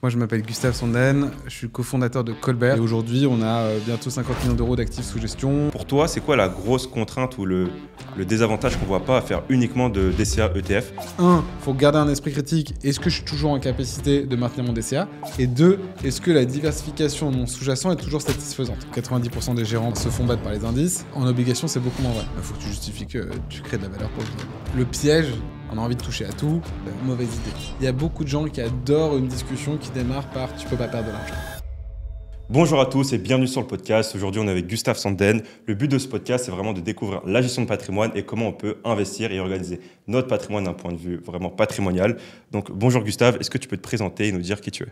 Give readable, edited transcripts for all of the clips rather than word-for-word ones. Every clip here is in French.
Moi, je m'appelle Gustave Sonden, je suis cofondateur de Colbert. Et aujourd'hui, on a bientôt 50 millions d'euros d'actifs sous gestion. Pour toi, c'est quoi la grosse contrainte ou le désavantage qu'on ne voit pas à faire uniquement de DCA ETF? Un, il faut garder un esprit critique. Est-ce que je suis toujours en capacité de maintenir mon DCA? Et deux, est-ce que la diversification de mon sous-jacent est toujours satisfaisante? 90% des gérants se font battre par les indices. En obligation, c'est beaucoup moins vrai. Il faut que tu justifies que tu crées de la valeur pour le client. Le piège, on a envie de toucher à tout, mauvaise idée. Il y a beaucoup de gens qui adorent une discussion qui démarre par « tu peux pas perdre de l'argent ». Bonjour à tous et bienvenue sur le podcast. Aujourd'hui, on est avec Gustave Sonden. Le but de ce podcast, c'est vraiment de découvrir la gestion de patrimoine et comment on peut investir et organiser notre patrimoine d'un point de vue vraiment patrimonial. Donc, bonjour Gustave, est-ce que tu peux te présenter et nous dire qui tu es?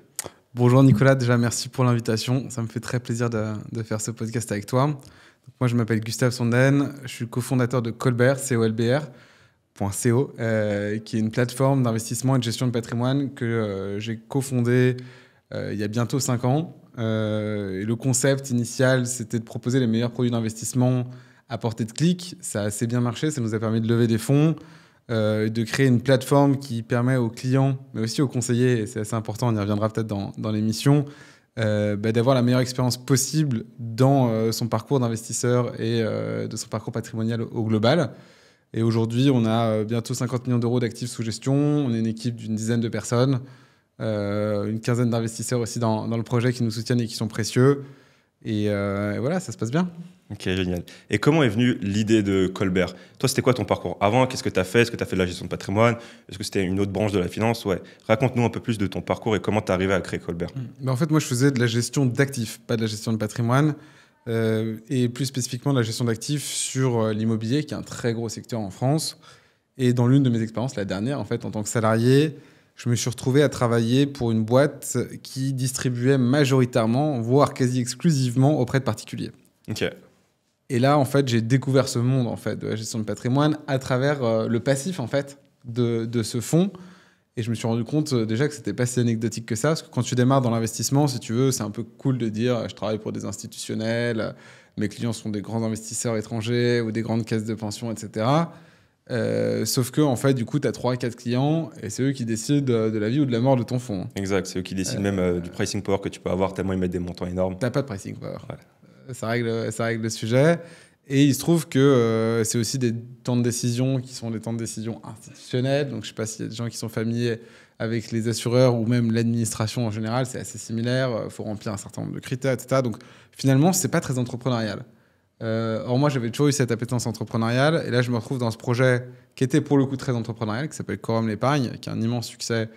Bonjour Nicolas, déjà merci pour l'invitation. Ça me fait très plaisir de faire ce podcast avec toi. Donc, moi, je m'appelle Gustave Sonden, je suis cofondateur de Colbert, colbr.co, qui est une plateforme d'investissement et de gestion de patrimoine que j'ai cofondée il y a bientôt 5 ans. Et le concept initial, c'était de proposer les meilleurs produits d'investissement à portée de clic. Ça a assez bien marché, ça nous a permis de lever des fonds, de créer une plateforme qui permet aux clients, mais aussi aux conseillers, et c'est assez important, on y reviendra peut-être dans l'émission, d'avoir la meilleure expérience possible dans son parcours d'investisseur et de son parcours patrimonial au global. Et aujourd'hui, on a bientôt 50 millions d'euros d'actifs sous gestion. On est une équipe d'une dizaine de personnes, une quinzaine d'investisseurs aussi dans le projet qui nous soutiennent et qui sont précieux. Et voilà, ça se passe bien. Ok, génial. Et comment est venue l'idée de Colbert? Toi, c'était quoi ton parcours avant? Qu'est-ce que tu as fait? Est-ce que tu as fait de la gestion de patrimoine? Est-ce que c'était une autre branche de la finance? Ouais. Raconte-nous un peu plus de ton parcours et comment tu es arrivé à créer Colbert. En fait, moi, je faisais de la gestion d'actifs, pas de la gestion de patrimoine. Et plus spécifiquement de la gestion d'actifs sur l'immobilier, qui est un très gros secteur en France. Et dans l'une de mes expériences, la dernière, en fait, en tant que salarié, je me suis retrouvé à travailler pour une boîte qui distribuait majoritairement, voire quasi exclusivement, auprès de particuliers. Ok. Et là, en fait, j'ai découvert ce monde en fait, de la gestion de patrimoine à travers le passif en fait, de ce fonds. Et je me suis rendu compte déjà que c'était pas si anecdotique que ça, parce que quand tu démarres dans l'investissement, si tu veux, c'est un peu cool de dire je travaille pour des institutionnels, mes clients sont des grands investisseurs étrangers ou des grandes caisses de pension, etc. Sauf que, en fait, du coup, tu as 3-4 clients et c'est eux qui décident de la vie ou de la mort de ton fonds. Exact, c'est eux qui décident même du pricing power que tu peux avoir tellement ils mettent des montants énormes. T'as pas de pricing power. Ouais. Ça règle le sujet. Et il se trouve que c'est aussi des temps de décision qui sont des temps de décision institutionnels. Donc, je ne sais pas s'il y a des gens qui sont familiers avec les assureurs ou même l'administration en général. C'est assez similaire. Il faut remplir un certain nombre de critères, etc. Donc, finalement, ce n'est pas très entrepreneurial. Or, moi, j'avais toujours eu cette appétence entrepreneuriale. Et là, je me retrouve dans ce projet qui était pour le coup très entrepreneurial, qui s'appelle Quorum l'épargne, qui a un immense succès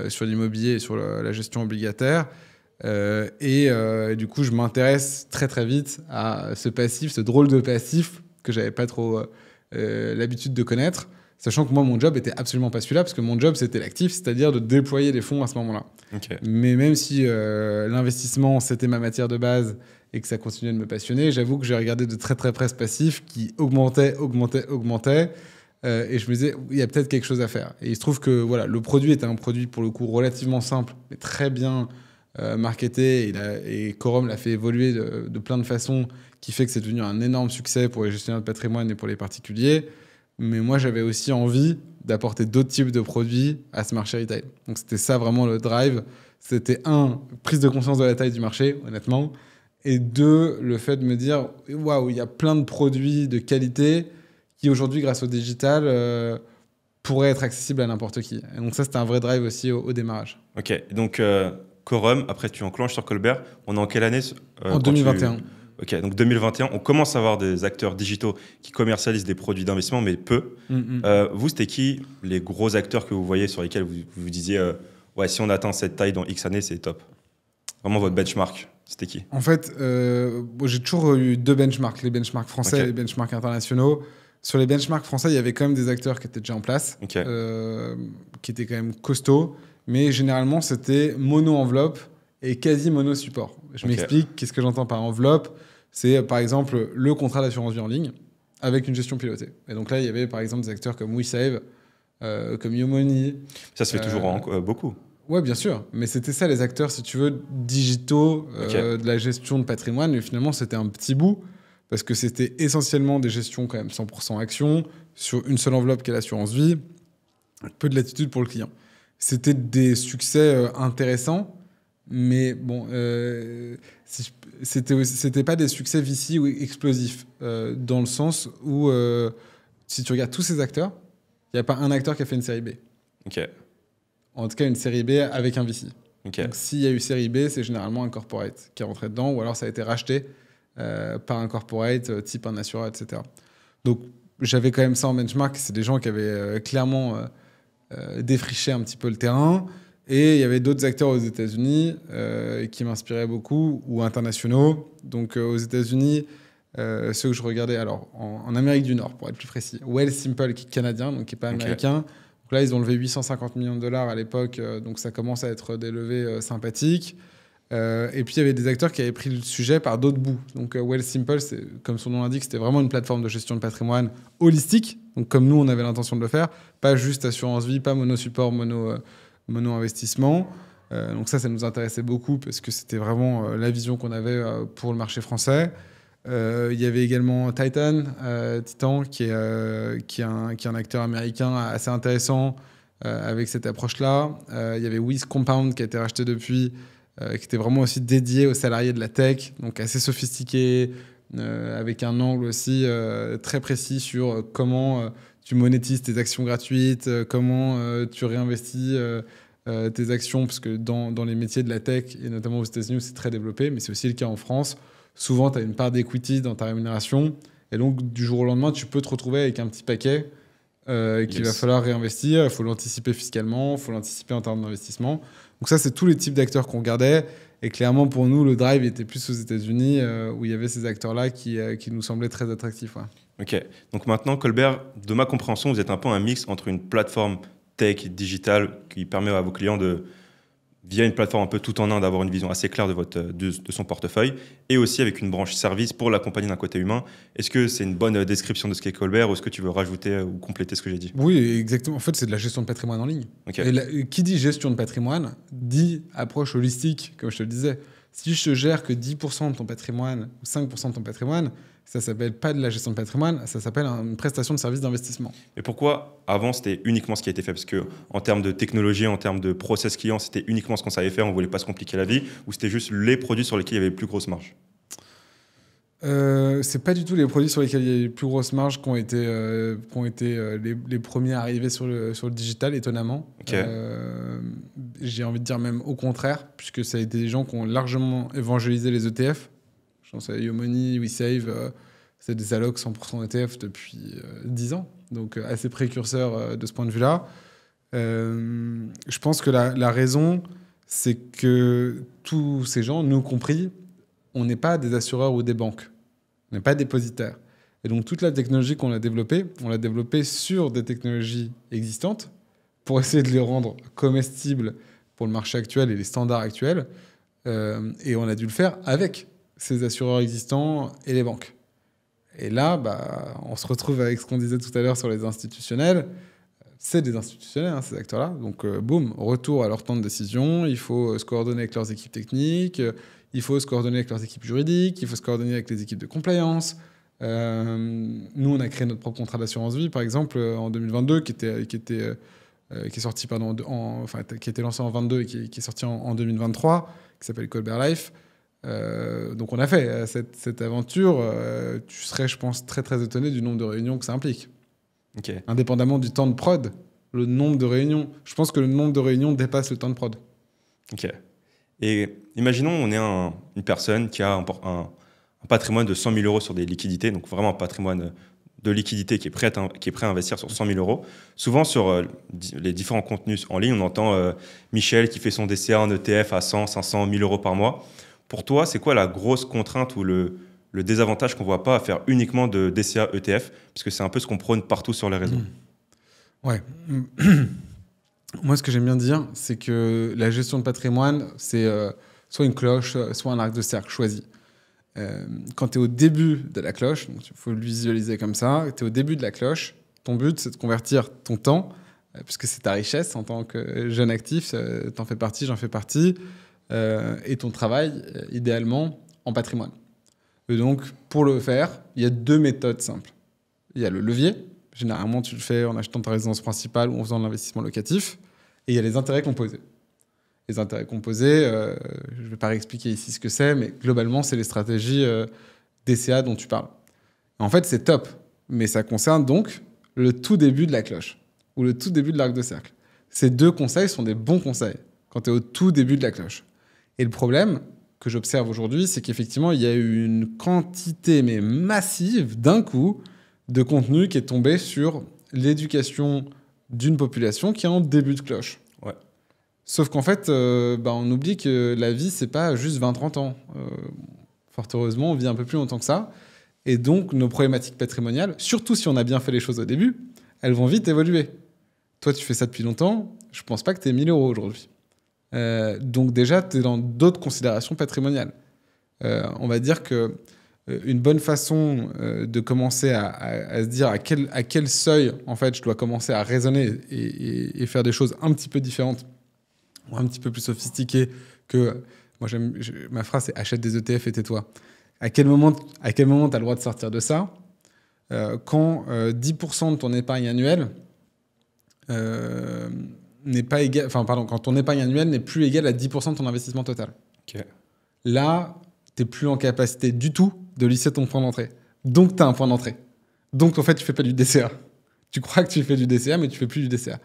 sur l'immobilier et sur la gestion obligataire. Du coup, je m'intéresse très très vite à ce passif, ce drôle de passif que j'avais pas trop l'habitude de connaître, sachant que moi, mon job était absolument pas celui-là, parce que mon job, c'était l'actif, c'est-à-dire de déployer les fonds à ce moment-là. Okay. Mais même si l'investissement, c'était ma matière de base et que ça continuait de me passionner, j'avoue que j'ai regardé de très très près ce passif qui augmentait. Et je me disais, il y a peut-être quelque chose à faire. Et il se trouve que voilà, le produit était un produit, pour le coup, relativement simple, mais très bien marketé, et Quorum l'a fait évoluer de plein de façons, qui fait que c'est devenu un énorme succès pour les gestionnaires de patrimoine et pour les particuliers. Mais moi, j'avais aussi envie d'apporter d'autres types de produits à ce marché retail. Donc c'était ça vraiment le drive. C'était prise de conscience de la taille du marché, honnêtement, et deux, le fait de me dire waouh, il y a plein de produits de qualité qui aujourd'hui, grâce au digital, pourraient être accessibles à n'importe qui. Et donc ça, c'était un vrai drive aussi au démarrage. Ok, donc Quorum, après tu enclenches sur Colbert. On est en quelle année En 2021. Ok, donc 2021, on commence à avoir des acteurs digitaux qui commercialisent des produits d'investissement, mais peu. Vous, c'était qui les gros acteurs que vous voyez sur lesquels vous disiez ouais, si on atteint cette taille dans X années, c'est top? Vraiment votre benchmark, c'était qui? En fait, j'ai toujours eu 2 benchmarks, les benchmarks français et les benchmarks internationaux. Sur les benchmarks français, il y avait quand même des acteurs qui étaient déjà en place, qui étaient quand même costauds. Mais généralement, c'était mono-enveloppe et quasi mono-support. Je m'explique, qu'est-ce que j'entends par enveloppe? C'est par exemple le contrat d'assurance vie en ligne avec une gestion pilotée. Et donc là, il y avait par exemple des acteurs comme WeSave, comme Yomoni. Ça se fait toujours beaucoup. Ouais, bien sûr. Mais c'était ça les acteurs, si tu veux, digitaux de la gestion de patrimoine. Et finalement, c'était un petit bout parce que c'était essentiellement des gestions quand même 100% actions sur une seule enveloppe qui est l'assurance vie. Peu de latitude pour le client. C'était des succès intéressants, mais bon, c'était pas des succès VC ou explosifs, dans le sens où, si tu regardes tous ces acteurs, il n'y a pas un acteur qui a fait une série B. Ok. En tout cas, une série B avec un VC. Ok. Donc, s'il y a eu série B, c'est généralement un corporate qui est rentré dedans, ou alors ça a été racheté par un corporate, type un assureur, etc. Donc, j'avais quand même ça en benchmark. C'est des gens qui avaient clairement défriché un petit peu le terrain. Et il y avait d'autres acteurs aux États-Unis qui m'inspiraient beaucoup, ou internationaux. Donc, aux États-Unis, ceux que je regardais, alors en Amérique du Nord, pour être plus précis, Wealthsimple, qui est canadien, donc qui n'est pas américain. Donc là, ils ont levé 850 millions de dollars à l'époque, donc ça commence à être des levées sympathiques. Et puis, il y avait des acteurs qui avaient pris le sujet par d'autres bouts. Donc, Wealthsimple, comme son nom l'indique, c'était vraiment une plateforme de gestion de patrimoine holistique. Donc, comme nous, on avait l'intention de le faire. Pas juste assurance vie, pas mono-support, mono-investissement. Donc, ça nous intéressait beaucoup parce que c'était vraiment la vision qu'on avait pour le marché français. Il y avait également Titan, qui est un acteur américain assez intéressant avec cette approche-là. Il y avait Wiz Compound qui a été racheté depuis, qui était vraiment aussi dédié aux salariés de la tech, donc assez sophistiqué, avec un angle aussi très précis sur comment tu monétises tes actions gratuites, comment tu réinvestis tes actions, parce que dans les métiers de la tech, et notamment aux États-Unis, c'est très développé, mais c'est aussi le cas en France. Souvent, tu as une part d'equity dans ta rémunération, et donc du jour au lendemain, tu peux te retrouver avec un petit paquet qu'il va falloir réinvestir. Il faut l'anticiper fiscalement, il faut l'anticiper en termes d'investissement. Donc ça, c'est tous les types d'acteurs qu'on regardait. Et clairement, pour nous, le drive était plus aux États-Unis, où il y avait ces acteurs-là qui nous semblaient très attractifs. Ouais. Ok. Donc maintenant, Colbert, de ma compréhension, vous êtes un peu un mix entre une plateforme tech, digitale, qui permet à vos clients de, via une plateforme un peu tout en un, d'avoir une vision assez claire de son portefeuille, et aussi avec une branche service pour l'accompagner d'un côté humain. Est-ce que c'est une bonne description de ce qu'est Colbert, ou est-ce que tu veux rajouter ou compléter ce que j'ai dit? Oui, exactement. En fait, c'est de la gestion de patrimoine en ligne. Okay. Et qui dit gestion de patrimoine, dit approche holistique, comme je te le disais. Si je te gère que 10% de ton patrimoine ou 5% de ton patrimoine, ça ne s'appelle pas de la gestion de patrimoine, ça s'appelle une prestation de service d'investissement. Et pourquoi avant c'était uniquement ce qui a été fait? Parce qu'en termes de technologie, en termes de process client, c'était uniquement ce qu'on savait faire, on ne voulait pas se compliquer la vie, ou c'était juste les produits sur lesquels il y avait les plus grosses marges? C'est pas du tout les produits sur lesquels il y a les plus grosses marges qui ont été les premiers à arriver sur le digital, étonnamment. Okay. J'ai envie de dire même au contraire, puisque ça a été des gens qui ont largement évangélisé les ETF. Je pense à YoMoney, WeSave, c'est des allocs 100% ETF depuis 10 ans, donc assez précurseurs de ce point de vue-là. Je pense que la raison, c'est que tous ces gens, nous compris, on n'est pas des assureurs ou des banques. On n'est pas dépositaires. Et donc, toute la technologie qu'on a développée, on l'a développée sur des technologies existantes pour essayer de les rendre comestibles pour le marché actuel et les standards actuels. Et on a dû le faire avec ces assureurs existants et les banques. Et là, on se retrouve avec ce qu'on disait tout à l'heure sur les institutionnels. C'est des institutionnels, ces acteurs-là. Donc, boum, retour à leur temps de décision. Il faut se coordonner avec leurs équipes techniques. Il faut se coordonner avec leurs équipes juridiques, il faut se coordonner avec les équipes de compliance. Nous, on a créé notre propre contrat d'assurance vie, par exemple, en 2022, qui est sorti, qui a été lancé en 2022 et qui est sorti en 2023, qui s'appelle Colbert Life. Donc, on a fait cette aventure. Tu serais, je pense, très, très étonné du nombre de réunions que ça implique. Okay. Indépendamment du temps de prod, le nombre de réunions, je pense que le nombre de réunions dépasse le temps de prod. Ok. Et imaginons, on est une personne qui a un patrimoine de 100 000 euros sur des liquidités, donc vraiment un patrimoine de liquidité qui est prêt à investir sur 100 000 euros. Souvent, sur les différents contenus en ligne, on entend Michel qui fait son DCA en ETF à 100, 500, 1000 euros par mois. Pour toi, c'est quoi la grosse contrainte ou le désavantage qu'on ne voit pas à faire uniquement de DCA ETF? Parce que c'est un peu ce qu'on prône partout sur les réseaux. Ouais. Moi, ce que j'aime bien dire, c'est que la gestion de patrimoine, c'est soit une cloche, soit un arc de cercle choisi. Quand tu es au début de la cloche, il faut le visualiser comme ça, tu es au début de la cloche, ton but, c'est de convertir ton temps, puisque c'est ta richesse en tant que jeune actif, t'en fais partie, j'en fais partie, et ton travail, idéalement, en patrimoine. Et donc, pour le faire, il y a 2 méthodes simples. Il y a le levier. Généralement, tu le fais en achetant ta résidence principale ou en faisant de l'investissement locatif. Et il y a les intérêts composés. Les intérêts composés, je ne vais pas réexpliquer ici ce que c'est, mais globalement, c'est les stratégies DCA dont tu parles. En fait, c'est top, mais ça concerne donc le tout début de la cloche ou le tout début de l'arc de cercle. Ces deux conseils sont des bons conseils quand tu es au tout début de la cloche. Et le problème que j'observe aujourd'hui, c'est qu'effectivement, il y a eu une quantité mais massive, d'un coup, de contenu qui est tombé sur l'éducation d'une population qui est en début de cloche. Ouais. Sauf qu'en fait, on oublie que la vie, c'est pas juste 20-30 ans. Fort heureusement, on vit un peu plus longtemps que ça. Et donc, nos problématiques patrimoniales, surtout si on a bien fait les choses au début, elles vont vite évoluer. Toi, tu fais ça depuis longtemps, je pense pas que tu aies 1 000 € aujourd'hui. Donc déjà, tu es dans d'autres considérations patrimoniales. On va dire que une bonne façon de commencer à se dire à quel seuil, en fait, je dois commencer à raisonner et faire des choses un petit peu différentes ou un petit peu plus sophistiquées que... Moi, ma phrase, c'est « achète des ETF et tais-toi ». À quel moment tu as le droit de sortir de ça quand 10% de ton épargne annuelle n'est pas égal, quand ton épargne annuelle n'est plus égale à 10% de ton investissement total. Okay. Là, tu n'es plus en capacité du tout de lisser ton point d'entrée. Donc, tu as un point d'entrée. Donc, en fait, tu ne fais pas du DCA. Tu crois que tu fais du DCA, mais tu ne fais plus du DCA.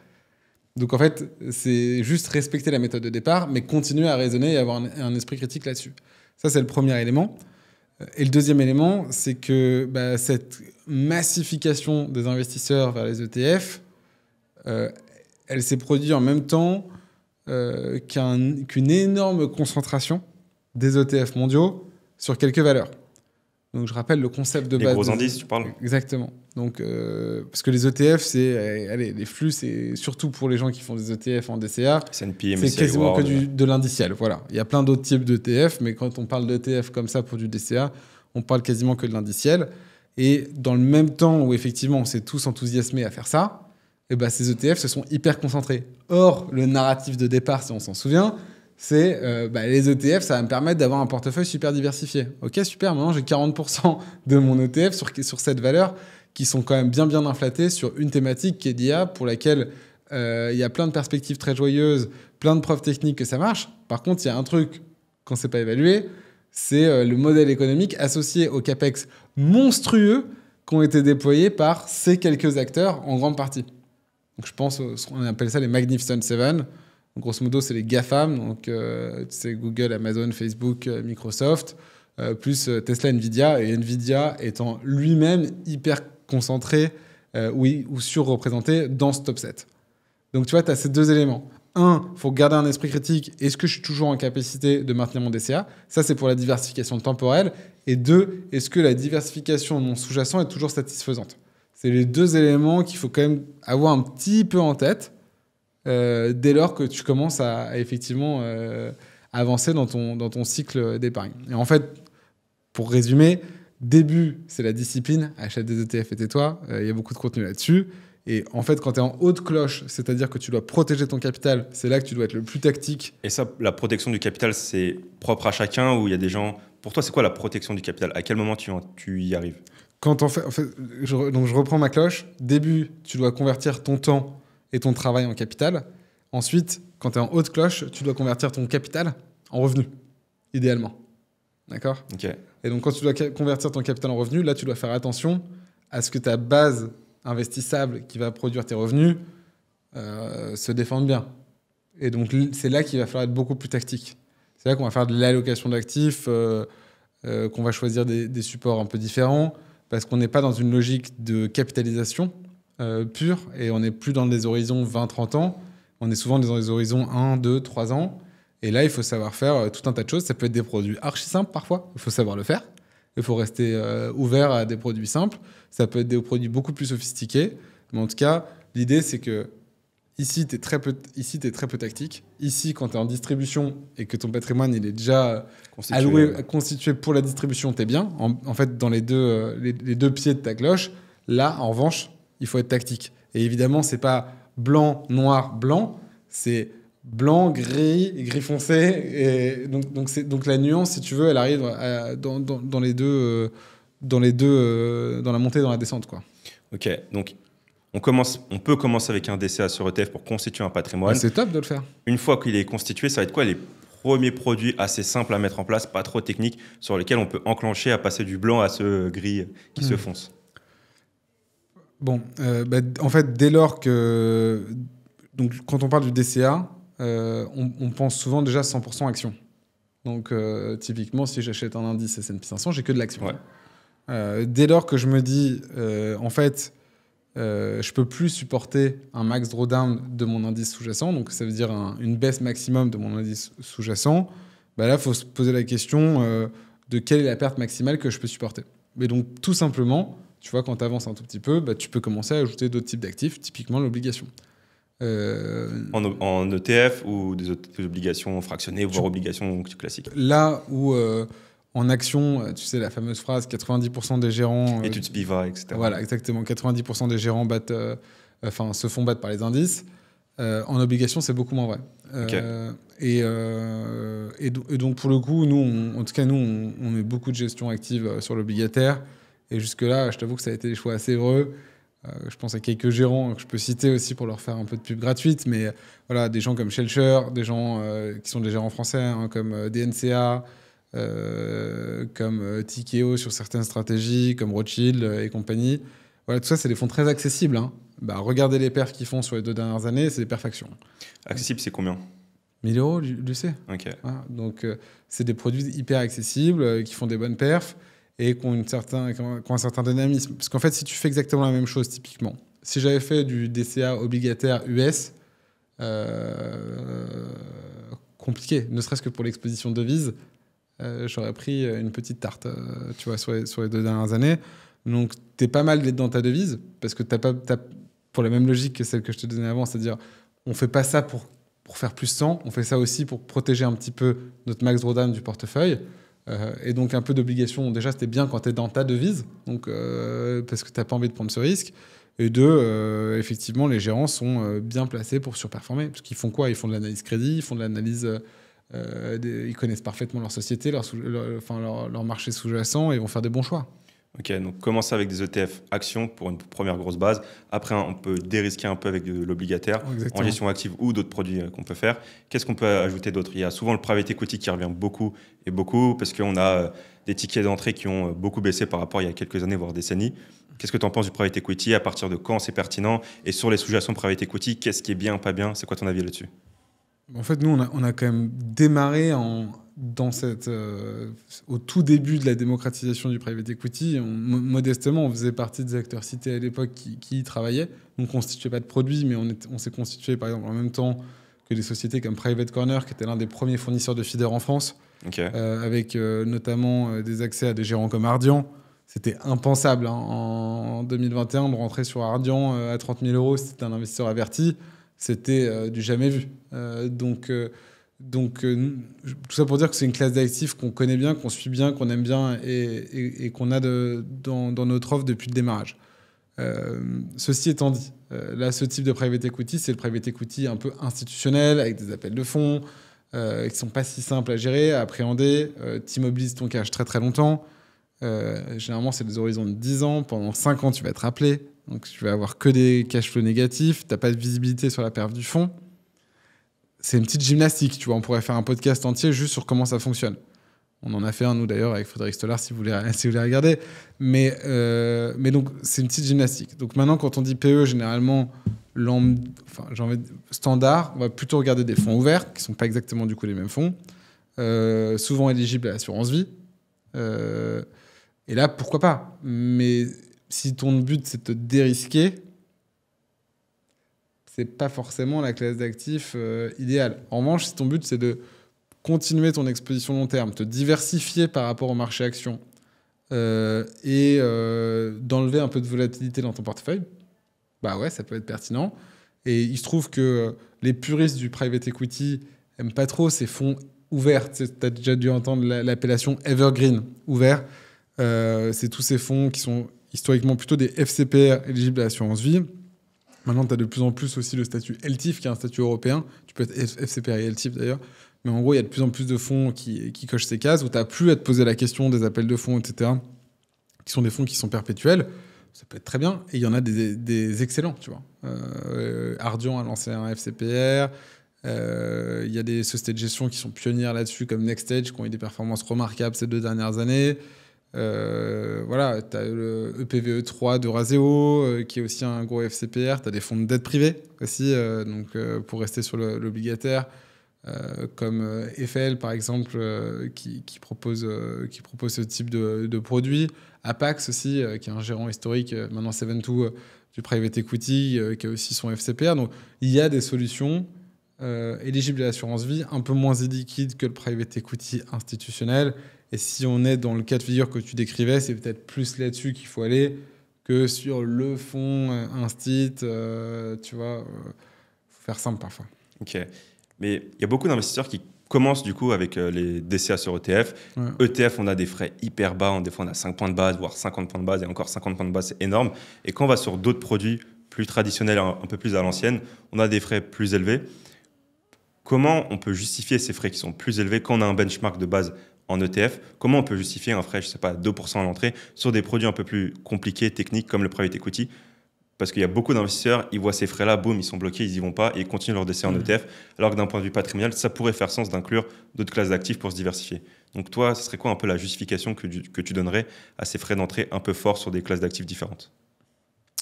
Donc, en fait, c'est juste respecter la méthode de départ, mais continuer à raisonner et avoir un esprit critique là-dessus. Ça, c'est le premier élément. Et le deuxième élément, c'est que cette massification des investisseurs vers les ETF, elle s'est produite en même temps qu'une énorme concentration des ETF mondiaux sur quelques valeurs. Donc, je rappelle le concept de base. Les gros indices, tu parles. Exactement. Donc, parce que les ETF, les flux, c'est surtout pour les gens qui font des ETF en DCA. S&P, c'est quasiment que de l'indiciel. Voilà. Il y a plein d'autres types d'ETF, mais quand on parle d'ETF comme ça pour du DCA, on parle quasiment que de l'indiciel. Et dans le même temps où effectivement on s'est tous enthousiasmés à faire ça, ces ETF se sont hyper concentrés. Or, le narratif de départ, si on s'en souvient, c'est les ETF, ça va me permettre d'avoir un portefeuille super diversifié. Ok, super, maintenant j'ai 40% de mon ETF sur cette valeur qui sont quand même bien inflatées sur une thématique qui est d'IA pour laquelle il y a plein de perspectives très joyeuses, plein de preuves techniques que ça marche. Par contre, il y a un truc qu'on ne sait pas évaluer, c'est le modèle économique associé aux capex monstrueux qui ont été déployés par ces quelques acteurs en grande partie. Donc je pense, on appelle ça les Magnificent Seven. Donc, grosso modo, c'est les GAFAM, donc c'est Google, Amazon, Facebook, Microsoft, plus Tesla, Nvidia, et Nvidia étant lui-même hyper concentré ou surreprésenté dans ce top 7. Donc tu vois, tu as ces deux éléments. Un, il faut garder un esprit critique. Est-ce que je suis toujours en capacité de maintenir mon DCA? Ça, c'est pour la diversification temporelle. Et deux, est-ce que la diversification de mon sous-jacent est toujours satisfaisante? C'est les deux éléments qu'il faut quand même avoir un petit peu en tête dès lors que tu commences à effectivement avancer dans ton cycle d'épargne. Et en fait, pour résumer, début, c'est la discipline. Achète des ETF et tais-toi. Il y a beaucoup de contenu là-dessus. Et en fait, quand tu es en haute cloche, c'est-à-dire que tu dois protéger ton capital, c'est là que tu dois être le plus tactique. Et ça, la protection du capital, c'est propre à chacun ou il y a des gens... Pour toi, c'est quoi la protection du capital? À quel moment tu y arrives? Donc je reprends ma cloche. Début, tu dois convertir ton temps et ton travail en capital. Ensuite, quand tu es en haute cloche, tu dois convertir ton capital en revenu, idéalement. D'accord? Ok. Et donc, quand tu dois convertir ton capital en revenu, là, tu dois faire attention à ce que ta base investissable qui va produire tes revenus se défende bien. Et donc, c'est là qu'il va falloir être beaucoup plus tactique. C'est là qu'on va faire de l'allocation d'actifs, qu'on va choisir des supports un peu différents, parce qu'on n'est pas dans une logique de capitalisation pure, et on n'est plus dans des horizons 20-30 ans. On est souvent dans des horizons 1, 2, 3 ans. Et là, il faut savoir faire tout un tas de choses. Ça peut être des produits archi simples parfois. Il faut savoir le faire. Il faut rester ouvert à des produits simples. Ça peut être des produits beaucoup plus sophistiqués. Mais en tout cas, l'idée, c'est que ici, tu es très peu tactique. Ici, quand tu es en distribution et que ton patrimoine il est déjà constitué pour la distribution, tu es bien. En fait, dans les deux pieds de ta cloche, là, en revanche, il faut être tactique. Et évidemment, ce n'est pas blanc, noir, blanc. C'est blanc, gris foncé. Et donc la nuance, si tu veux, elle arrive dans la montée et dans la descente, quoi. Ok, donc On peut commencer avec un DCA sur ETF pour constituer un patrimoine. C'est top de le faire. Une fois qu'il est constitué, ça va être quoi les premiers produits assez simples à mettre en place, pas trop techniques, sur lesquels on peut enclencher à passer du blanc à ce gris qui se fonce? Bon, en fait, dès lors que... Donc, quand on parle du DCA, on pense souvent déjà 100% action. Donc, typiquement, si j'achète un indice S&P 500, j'ai que de l'action. Ouais. Dès lors que je me dis, en fait, je peux plus supporter un max drawdown de mon indice sous-jacent, donc ça veut dire une baisse maximum de mon indice sous-jacent, là, il faut se poser la question de quelle est la perte maximale que je peux supporter. Mais donc, tout simplement, tu vois, quand tu avances un tout petit peu, tu peux commencer à ajouter d'autres types d'actifs, typiquement l'obligation. En ETF ou des obligations fractionnées, voire obligations classiques. Là où en action, tu sais la fameuse phrase 90% des gérants... Études SPIVA, etc. Voilà, exactement. 90% des gérants se font battre par les indices. En obligation, c'est beaucoup moins vrai. Okay. Et donc, pour le coup, on met beaucoup de gestion active sur l'obligataire. Et jusque-là, je t'avoue que ça a été des choix assez heureux. Je pense à quelques gérants que je peux citer aussi pour leur faire un peu de pub gratuite, mais voilà, des gens comme Shelcher, des gens qui sont des gérants français, comme DNCA, comme Tikeo sur certaines stratégies, comme Rothschild et compagnie. Voilà, tout ça, c'est des fonds très accessibles. Regardez les perfs qu'ils font sur les 2 dernières années, c'est des perfections. Accessible, c'est combien? 1 000 € l'UC. Okay. Voilà, donc, c'est des produits hyper accessibles qui font des bonnes perfs et qui ont un certain dynamisme. Parce qu'en fait, si tu fais exactement la même chose, typiquement, si j'avais fait du DCA obligataire US, compliqué, ne serait-ce que pour l'exposition de devises, j'aurais pris une petite tarte, tu vois, sur les 2 dernières années. Donc, tu es pas mal dans ta devise, parce que pour la même logique que celle que je te donnais avant, c'est-à-dire, on fait pas ça pour faire plus 100, on fait ça aussi pour protéger un petit peu notre max drawdown du portefeuille. Et donc un peu d'obligation, déjà c'était bien quand tu es dans ta devise, donc, parce que tu n'as pas envie de prendre ce risque. Et deux, effectivement, les gérants sont bien placés pour surperformer. Parce qu'ils font quoi? Ils font de l'analyse crédit, ils font de l'analyse... ils connaissent parfaitement leur société, leur marché sous-jacent, et ils vont faire des bons choix. Ok, donc commencer avec des ETF actions pour une première grosse base. Après, on peut dérisquer un peu avec de l'obligataire, en gestion active ou d'autres produits qu'on peut faire. Qu'est-ce qu'on peut ajouter d'autre? Il y a souvent le private equity qui revient beaucoup, parce qu'on a des tickets d'entrée qui ont beaucoup baissé par rapport à il y a quelques années, voire décennies. Qu'est-ce que tu en penses du private equity? À partir de quand c'est pertinent? Et sur les sous-jacents private equity, qu'est-ce qui est bien, pas bien? C'est quoi ton avis là-dessus? En fait, nous, on a quand même démarré au tout début de la démocratisation du private equity. Modestement, on faisait partie des acteurs cités à l'époque qui y travaillaient. On ne constituait pas de produits, mais on s'est constitué, par exemple, en même temps que des sociétés comme Private Corner, qui était l'un des premiers fournisseurs de feeder en France, avec notamment des accès à des gérants comme Ardian. C'était impensable en 2021 de rentrer sur Ardian à 30 000 €. C'était un investisseur averti. C'était du jamais vu. Donc, tout ça pour dire que c'est une classe d'actifs qu'on connaît bien, qu'on suit bien, qu'on aime bien et qu'on a dans notre offre depuis le démarrage. Ceci étant dit, là, ce type de private equity, c'est le private equity un peu institutionnel, avec des appels de fonds qui ne sont pas si simples à gérer, à appréhender. Tu immobilises ton cash très très longtemps. Généralement, c'est des horizons de 10 ans. Pendant 5 ans, tu vas être appelé. Donc, tu vas avoir que des cash flows négatifs. Tu n'as pas de visibilité sur la perf du fonds. C'est une petite gymnastique, tu vois. On pourrait faire un podcast entier juste sur comment ça fonctionne. On en a fait un, nous, d'ailleurs, avec Frédéric Stollard, si vous voulez regarder. Mais donc, c'est une petite gymnastique. Donc, maintenant, quand on dit PE, généralement, standard, on va plutôt regarder des fonds ouverts, qui ne sont pas exactement, du coup, les mêmes fonds. Souvent éligibles à l'assurance vie. Et là, pourquoi pas? Mais si ton but, c'est de te dérisquer, c'est pas forcément la classe d'actifs idéale. En revanche, si ton but, c'est de continuer ton exposition long terme, te diversifier par rapport au marché action et d'enlever un peu de volatilité dans ton portefeuille, bah ouais, ça peut être pertinent. Et il se trouve que les puristes du private equity n'aiment pas trop ces fonds ouverts. Tu as déjà dû entendre l'appellation evergreen, ouvert. C'est tous ces fonds qui sont historiquement plutôt des FCPR éligibles à l'assurance vie. Maintenant, tu as de plus en plus aussi le statut LTIF, qui est un statut européen. Tu peux être FCPR et LTIF d'ailleurs. Mais en gros, il y a de plus en plus de fonds qui cochent ces cases, où tu n'as plus à te poser la question des appels de fonds, etc., qui sont des fonds qui sont perpétuels. ça peut être très bien. Et il y en a des excellents, tu vois. Ardian a lancé un FCPR. Il y a des sociétés de gestion qui sont pionnières là-dessus, comme NextEdge, qui ont eu des performances remarquables ces 2 dernières années. Voilà, tu as le EPVE3 de Raseo, qui est aussi un gros FCPR. Tu as des fonds de dette privée aussi, pour rester sur l'obligataire, comme FL par exemple, qui propose ce type de produit. Apax aussi, qui est un gérant historique, maintenant 72, du private equity, qui a aussi son FCPR. Donc il y a des solutions éligibles à l'assurance vie, un peu moins illiquides que le private equity institutionnel. Et si on est dans le cas de figure que tu décrivais, c'est peut-être plus là-dessus qu'il faut aller que sur le fonds instit. Tu vois, faut faire simple parfois. Ok. Mais il y a beaucoup d'investisseurs qui commencent du coup avec les DCA sur ETF. Ouais. ETF, on a des frais hyper bas. Des fois, on a 5 points de base, voire 50 points de base. Et encore 50 points de base, c'est énorme. Et quand on va sur d'autres produits plus traditionnels, un peu plus à l'ancienne, on a des frais plus élevés. Comment on peut justifier ces frais qui sont plus élevés quand on a un benchmark de base en ETF? Comment on peut justifier un frais, je ne sais pas, 2% à l'entrée sur des produits un peu plus compliqués, techniques, comme le private equity? Parce qu'il y a beaucoup d'investisseurs, ils voient ces frais-là, boum, ils sont bloqués, ils n'y vont pas et ils continuent leur décès en ETF. Alors que d'un point de vue patrimonial, ça pourrait faire sens d'inclure d'autres classes d'actifs pour se diversifier. Donc toi, ce serait quoi un peu la justification que tu donnerais à ces frais d'entrée un peu forts sur des classes d'actifs différentes?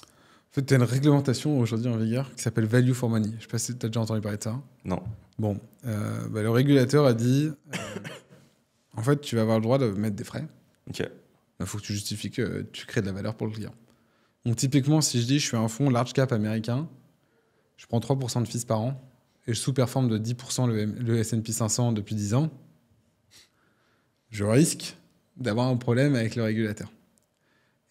En fait, tu as une réglementation aujourd'hui en vigueur qui s'appelle Value for Money. Je ne sais pas si tu as déjà entendu parler de ça. Non. Bon, le régulateur a dit en fait, tu vas avoir le droit de mettre des frais. Ok. Il faut que tu justifies que tu crées de la valeur pour le client. Donc, typiquement, si je dis je suis un fonds large cap américain, je prends 3% de fees par an et je sous-performe de 10% le S&P 500 depuis 10 ans, je risque d'avoir un problème avec le régulateur.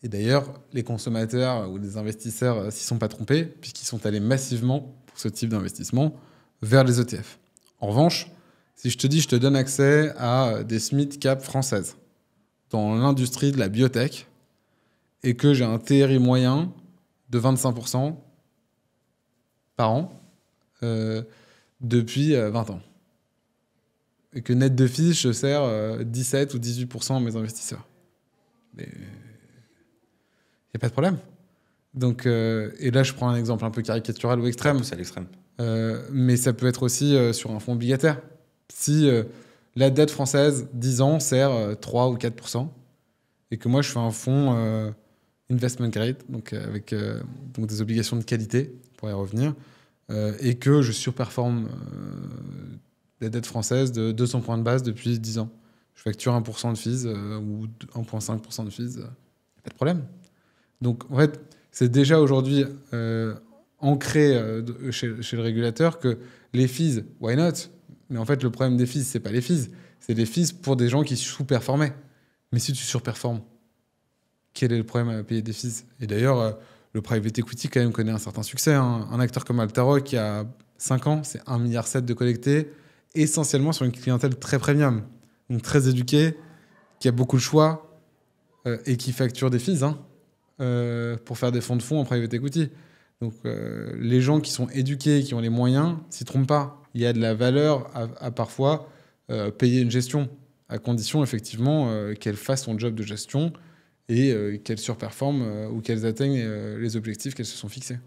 Et d'ailleurs, les consommateurs ou les investisseurs s'y sont pas trompés, puisqu'ils sont allés massivement, pour ce type d'investissement, vers les ETF. En revanche, si je te dis je te donne accès à des mid-cap françaises dans l'industrie de la biotech et que j'ai un TRI moyen de 25% par an depuis 20 ans, et que net de fees, je sers 17 ou 18% à mes investisseurs. Mais il n'y a pas de problème. Donc, et là, je prends un exemple un peu caricatural ou extrême. C'est à l'extrême. Mais ça peut être aussi sur un fonds obligataire. Si la dette française, 10 ans, sert 3 ou 4%, et que moi, je fais un fonds investment grade, donc avec donc des obligations de qualité, pour y revenir, et que je surperforme la dette française de 200 points de base depuis 10 ans. Je facture 1% de fees ou 1,5% de fees, pas de problème. Donc, en fait, c'est déjà aujourd'hui ancré chez le régulateur que les fees, why not? Mais en fait, le problème des fees, c'est pas les fees. C'est les fees pour des gens qui sous-performaient. Mais si tu surperformes, quel est le problème à payer des fees? Et d'ailleurs, le private equity, quand même, connaît un certain succès. Hein. Un acteur comme Altaro, qui a 5 ans, c'est 1,7 milliard de collecté, essentiellement sur une clientèle très premium. Donc très éduquée, qui a beaucoup de choix et qui facture des fees pour faire des fonds de fonds en private equity. Donc les gens qui sont éduqués, qui ont les moyens, s'y trompent pas. Il y a de la valeur à parfois payer une gestion, à condition effectivement qu'elle fasse son job de gestion et qu'elle surperforme ou qu'elles atteignent les objectifs qu'elles se sont fixés.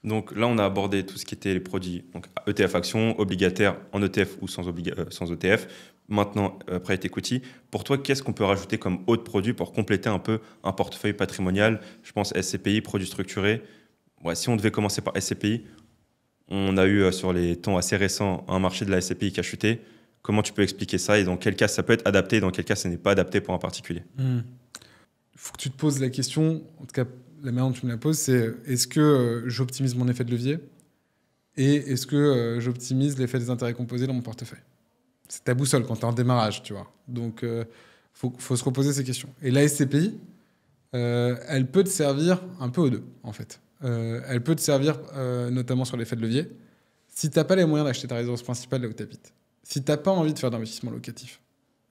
Donc là, on a abordé tout ce qui était les produits, donc ETF actions, obligataires en ETF ou sans ETF. Maintenant, private equity. Pour toi, qu'est-ce qu'on peut rajouter comme autre produit pour compléter un peu un portefeuille patrimonial? Je pense SCPI, produits structurés. Ouais, si on devait commencer par SCPI, on a eu sur les temps assez récents un marché de la SCPI qui a chuté. Comment tu peux expliquer ça et dans quel cas ça peut être adapté et dans quel cas ce n'est pas adapté pour un particulier? Il faut que tu te poses la question, en tout cas la manière dont tu me la poses, c'est est-ce que j'optimise mon effet de levier et est-ce que j'optimise l'effet des intérêts composés dans mon portefeuille? C'est ta boussole quand tu es en démarrage, tu vois. Donc, faut se reposer ces questions. Et la SCPI, elle peut te servir un peu aux deux, en fait. Elle peut te servir notamment sur l'effet de levier. Si tu n'as pas les moyens d'acheter ta résidence principale là où tu habites, si tu n'as pas envie de faire d'investissement locatif,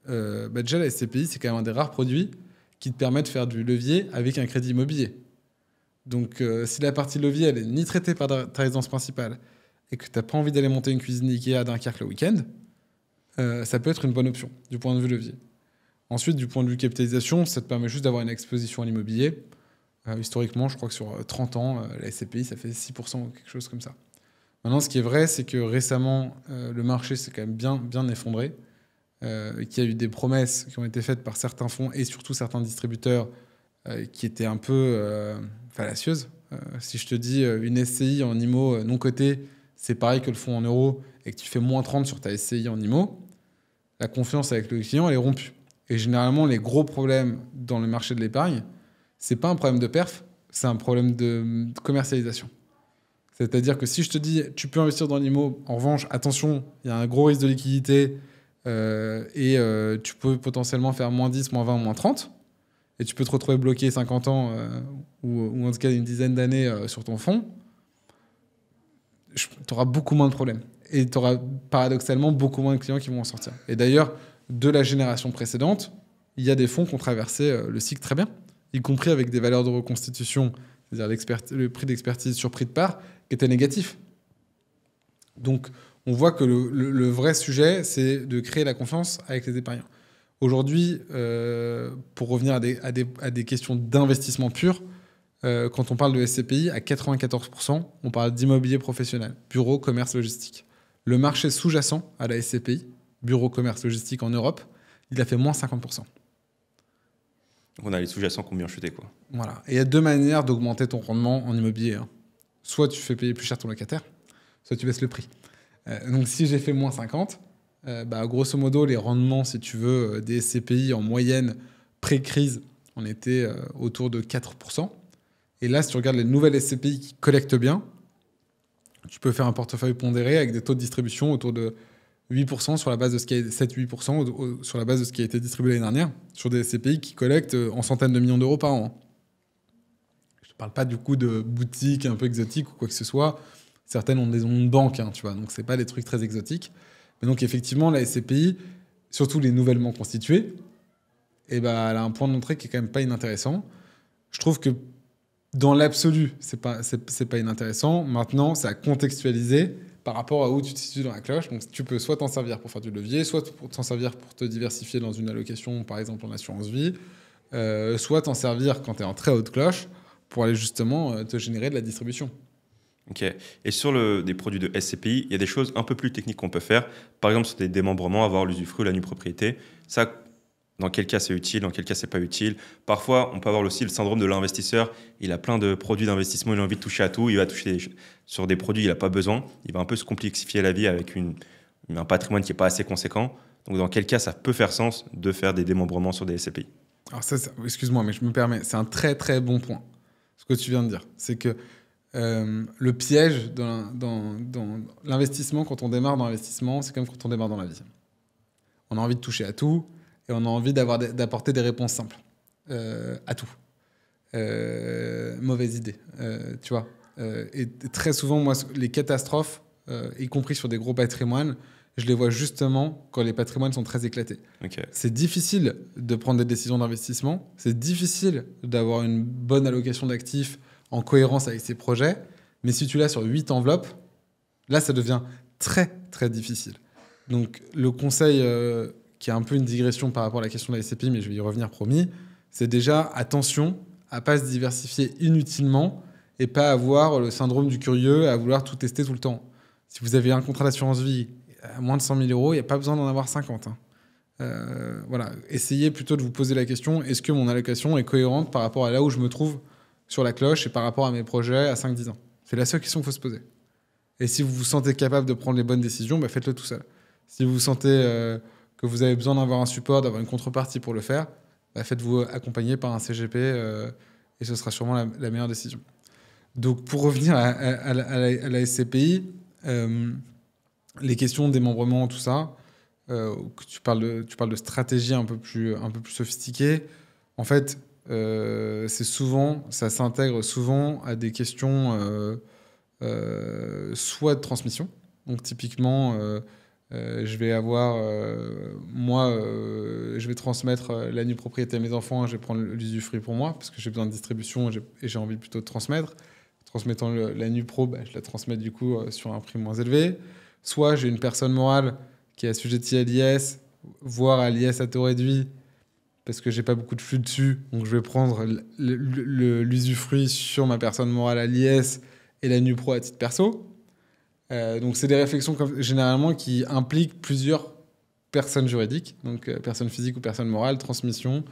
déjà la SCPI, c'est quand même un des rares produits qui te permet de faire du levier avec un crédit immobilier. Donc, si la partie levier, elle est ni traitée par ta résidence principale et que tu n'as pas envie d'aller monter une cuisine Ikea à Dunkerque le week-end, ça peut être une bonne option du point de vue levier. Ensuite, du point de vue capitalisation, ça te permet juste d'avoir une exposition à l'immobilier. Historiquement, je crois que sur 30 ans, la SCPI, ça fait 6% ou quelque chose comme ça. Maintenant, ce qui est vrai, c'est que récemment, le marché s'est quand même bien effondré, qu'il y a eu des promesses qui ont été faites par certains fonds et surtout certains distributeurs qui étaient un peu fallacieuses. Si je te dis une SCI en IMO non cotée, c'est pareil que le fonds en euros et que tu fais moins 30 sur ta SCI en IMO, la confiance avec le client, elle est rompue. Et généralement, les gros problèmes dans le marché de l'épargne, c'est pas un problème de perf, c'est un problème de commercialisation. C'est-à-dire que si je te dis, tu peux investir dans l'IMO, en revanche, attention, il y a un gros risque de liquidité et tu peux potentiellement faire moins 10, moins 20, moins 30, et tu peux te retrouver bloqué 50 ans ou en tout cas une dizaine d'années sur ton fonds, tu auras beaucoup moins de problèmes. Et tu auras paradoxalement beaucoup moins de clients qui vont en sortir. Et d'ailleurs, de la génération précédente, il y a des fonds qui ont traversé le cycle très bien, y compris avec des valeurs de reconstitution, c'est-à-dire le prix d'expertise sur prix de part, qui était négatif. Donc, on voit que le vrai sujet, c'est de créer la confiance avec les épargnants. Aujourd'hui, pour revenir à des questions d'investissement pur, quand on parle de SCPI, à 94%, on parle d'immobilier professionnel, bureau, commerce, logistique. Le marché sous-jacent à la SCPI, bureau, commerce, logistique en Europe, il a fait moins 50%. On a les sous-jacents qui ont bien chuté, quoi. Voilà. Et il y a deux manières d'augmenter ton rendement en immobilier. Soit tu fais payer plus cher ton locataire, soit tu baisses le prix. Donc si j'ai fait moins 50, grosso modo, les rendements, si tu veux, des SCPI en moyenne pré-crise, on était autour de 4%. Et là, si tu regardes les nouvelles SCPI qui collectent bien, tu peux faire un portefeuille pondéré avec des taux de distribution autour de 8% sur la base de ce qui a 7-8% sur la base de ce qui a été distribué l'année dernière, sur des SCPI qui collectent en centaines de millions d'euros par an. Je ne parle pas du coup de boutiques un peu exotiques ou quoi que ce soit. Certaines ont des noms de banque, tu vois, donc ce n'est pas des trucs très exotiques. Mais donc effectivement, la SCPI, surtout les nouvellement constituées, elle a un point d'entrée qui est quand même pas inintéressant. Je trouve que dans l'absolu, c'est pas inintéressant. Maintenant, c'est à contextualiser par rapport à où tu te situes dans la cloche. Donc, tu peux soit t'en servir pour faire du levier, soit t'en servir pour te diversifier dans une allocation, par exemple en assurance vie, soit t'en servir quand tu es en très haute cloche pour aller justement te générer de la distribution. Ok. Et sur des produits de SCPI, il y a des choses un peu plus techniques qu'on peut faire. Par exemple, sur des démembrements, avoir l'usufruit ou la nue propriété. Ça, dans quel cas c'est utile, dans quel cas c'est pas utile. Parfois, on peut avoir aussi le syndrome de l'investisseur. Il a plein de produits d'investissement, il a envie de toucher à tout. Il va toucher sur des produits il n'a pas besoin. Il va un peu se complexifier la vie avec un patrimoine qui n'est pas assez conséquent. Donc, dans quel cas ça peut faire sens de faire des démembrements sur des SCPI? Alors ça, excuse-moi, mais je me permets. C'est un très, très bon point. Ce que tu viens de dire, c'est que le piège dans l'investissement, quand on démarre dans l'investissement, c'est comme quand on démarre dans la vie. On a envie de toucher à tout. Et on a envie d'apporter des réponses simples à tout. Mauvaise idée, tu vois. Et très souvent, moi, les catastrophes, y compris sur des gros patrimoines, je les vois justement quand les patrimoines sont très éclatés. Okay. C'est difficile de prendre des décisions d'investissement. C'est difficile d'avoir une bonne allocation d'actifs en cohérence avec ses projets. Mais si tu l'as sur 8 enveloppes, là, ça devient très, très difficile. Donc, le conseil... qui est un peu une digression par rapport à la question de la SCPI, mais je vais y revenir promis, c'est déjà attention à ne pas se diversifier inutilement et pas avoir le syndrome du curieux, à vouloir tout tester tout le temps. Si vous avez un contrat d'assurance vie à moins de 100 000 euros, il n'y a pas besoin d'en avoir 50. Voilà. Essayez plutôt de vous poser la question, est-ce que mon allocation est cohérente par rapport à là où je me trouve sur la cloche et par rapport à mes projets à 5-10 ans? C'est la seule question qu'il faut se poser. Et si vous vous sentez capable de prendre les bonnes décisions, faites-le tout seul. Si vous vous sentez... que vous avez besoin d'avoir un support, d'avoir une contrepartie pour le faire, faites-vous accompagner par un CGP et ce sera sûrement la meilleure décision. Donc, pour revenir à la SCPI, les questions de démembrement, tout ça, tu parles de stratégie un peu plus sophistiquée. En fait, ça s'intègre souvent à des questions soit de transmission. Donc, typiquement... je vais avoir, je vais transmettre la nue propriété à mes enfants, je vais prendre l'usufruit pour moi, parce que j'ai besoin de distribution et j'ai envie plutôt de transmettre. Transmettant la nue pro, je la transmets du coup sur un prix moins élevé. Soit j'ai une personne morale qui est assujettie à l'IS, voire à l'IS à taux réduit, parce que j'ai pas beaucoup de flux dessus. Donc, je vais prendre l'usufruit sur ma personne morale à l'IS et la NUPRO à titre perso. Donc, c'est des réflexions généralement qui impliquent plusieurs personnes juridiques, donc personnes physiques ou personnes morales, transmission.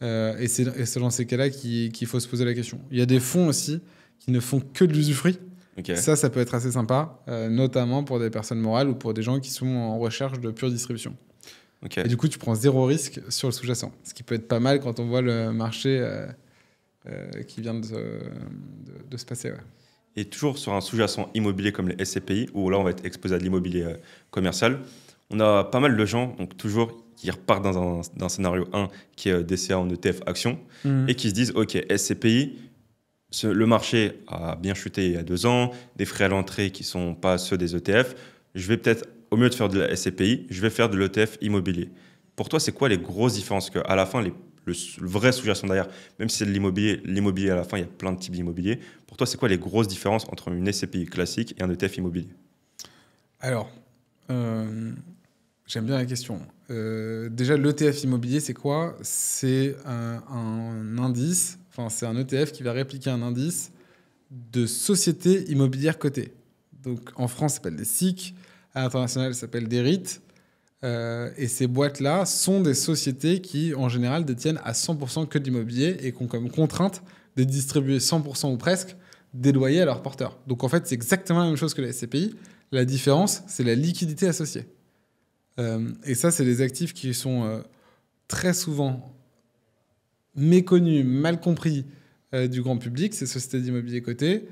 Et c'est dans ces cas-là qu'il faut se poser la question. Il y a des fonds aussi qui ne font que de l'usufruit. Okay. Ça peut être assez sympa, notamment pour des personnes morales ou pour des gens qui sont en recherche de pure distribution. Okay. Et du coup, tu prends 0 risque sur le sous-jacent, ce qui peut être pas mal quand on voit le marché qui vient de se passer. Ouais. Et toujours sur un sous-jacent immobilier comme les SCPI, où là, on va être exposé à de l'immobilier commercial, on a pas mal de gens, donc toujours, qui repartent dans un scénario 1 qui est DCA en ETF action, et qui se disent, OK, SCPI, le marché a bien chuté il y a 2 ans, des frais à l'entrée qui ne sont pas ceux des ETF. Je vais peut-être, au mieux de faire de la SCPI, je vais faire de l'ETF immobilier. Pour toi, c'est quoi les grosses différences qu'à la fin, le vrai sous-jacent derrière, même si c'est de l'immobilier à la fin, il y a plein de types d'immobilier. Pour toi, c'est quoi les grosses différences entre une SCPI classique et un ETF immobilier? Alors, j'aime bien la question. Déjà, l'ETF immobilier, c'est quoi? C'est un indice. Enfin, c'est un ETF qui va répliquer un indice de sociétés immobilières cotées. Donc, en France, ça s'appelle des SIC. À l'international, ça s'appelle des REIT. Et ces boîtes-là sont des sociétés qui, en général, détiennent à 100% que de l'immobilier et qui ont comme contrainte de distribuer 100% ou presque des loyers à leurs porteurs. Donc, en fait, c'est exactement la même chose que la SCPI. La différence, c'est la liquidité associée. Et ça, c'est des actifs qui sont très souvent méconnus, mal compris du grand public, ces sociétés d'immobilier cotées,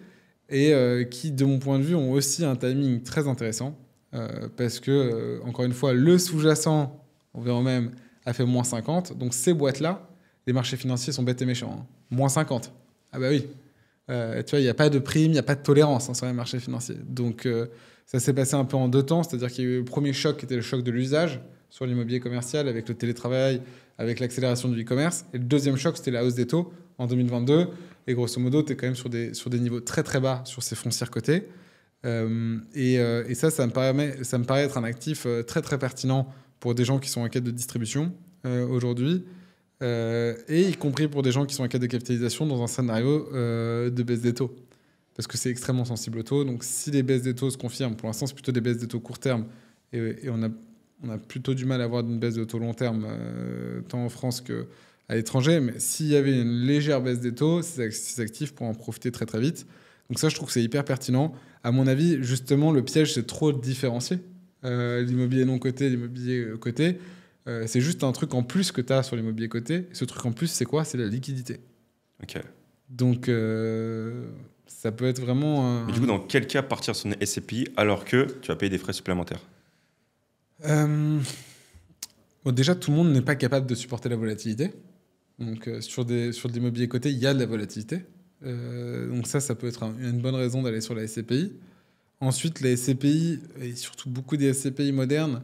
et qui, de mon point de vue, ont aussi un timing très intéressant, parce que, encore une fois, le sous-jacent, on verra même, a fait moins 50. Donc ces boîtes-là, les marchés financiers sont bêtes et méchants. Hein. Moins 50. Ah bah oui. Tu vois, il n'y a pas de prime, il n'y a pas de tolérance sur les marchés financiers. Donc ça s'est passé un peu en 2 temps, c'est-à-dire qu'il y a eu le premier choc qui était le choc de l'usage sur l'immobilier commercial avec le télétravail, avec l'accélération du e-commerce. Et le deuxième choc, c'était la hausse des taux en 2022. Et grosso modo, tu es quand même sur des niveaux très très bas sur ces foncières cotées. Et ça me paraît être un actif très très pertinent pour des gens qui sont en quête de distribution aujourd'hui. Et y compris pour des gens qui sont en quête de capitalisation dans un scénario de baisse des taux. Parce que c'est extrêmement sensible aux taux. Donc si les baisses des taux se confirment, pour l'instant c'est plutôt des baisses des taux court terme, et on a plutôt du mal à avoir une baisse de taux long terme, tant en France qu'à l'étranger. Mais s'il y avait une légère baisse des taux, ces actifs pourraient en profiter très très vite. Donc ça, je trouve que c'est hyper pertinent. À mon avis, justement, le piège, c'est trop de différencier l'immobilier non coté, l'immobilier coté. C'est juste un truc en plus que tu as sur l'immobilier coté. Et ce truc en plus, c'est quoi? C'est la liquidité. Ok. Donc, ça peut être vraiment... Mais du coup, dans quel cas partir sur une SCPI alors que tu vas payer des frais supplémentaires? Bon, déjà, tout le monde n'est pas capable de supporter la volatilité. Donc, sur de l'immobilier coté, il y a de la volatilité. Donc ça peut être une bonne raison d'aller sur la SCPI. Ensuite, la SCPI, et surtout beaucoup des SCPI modernes,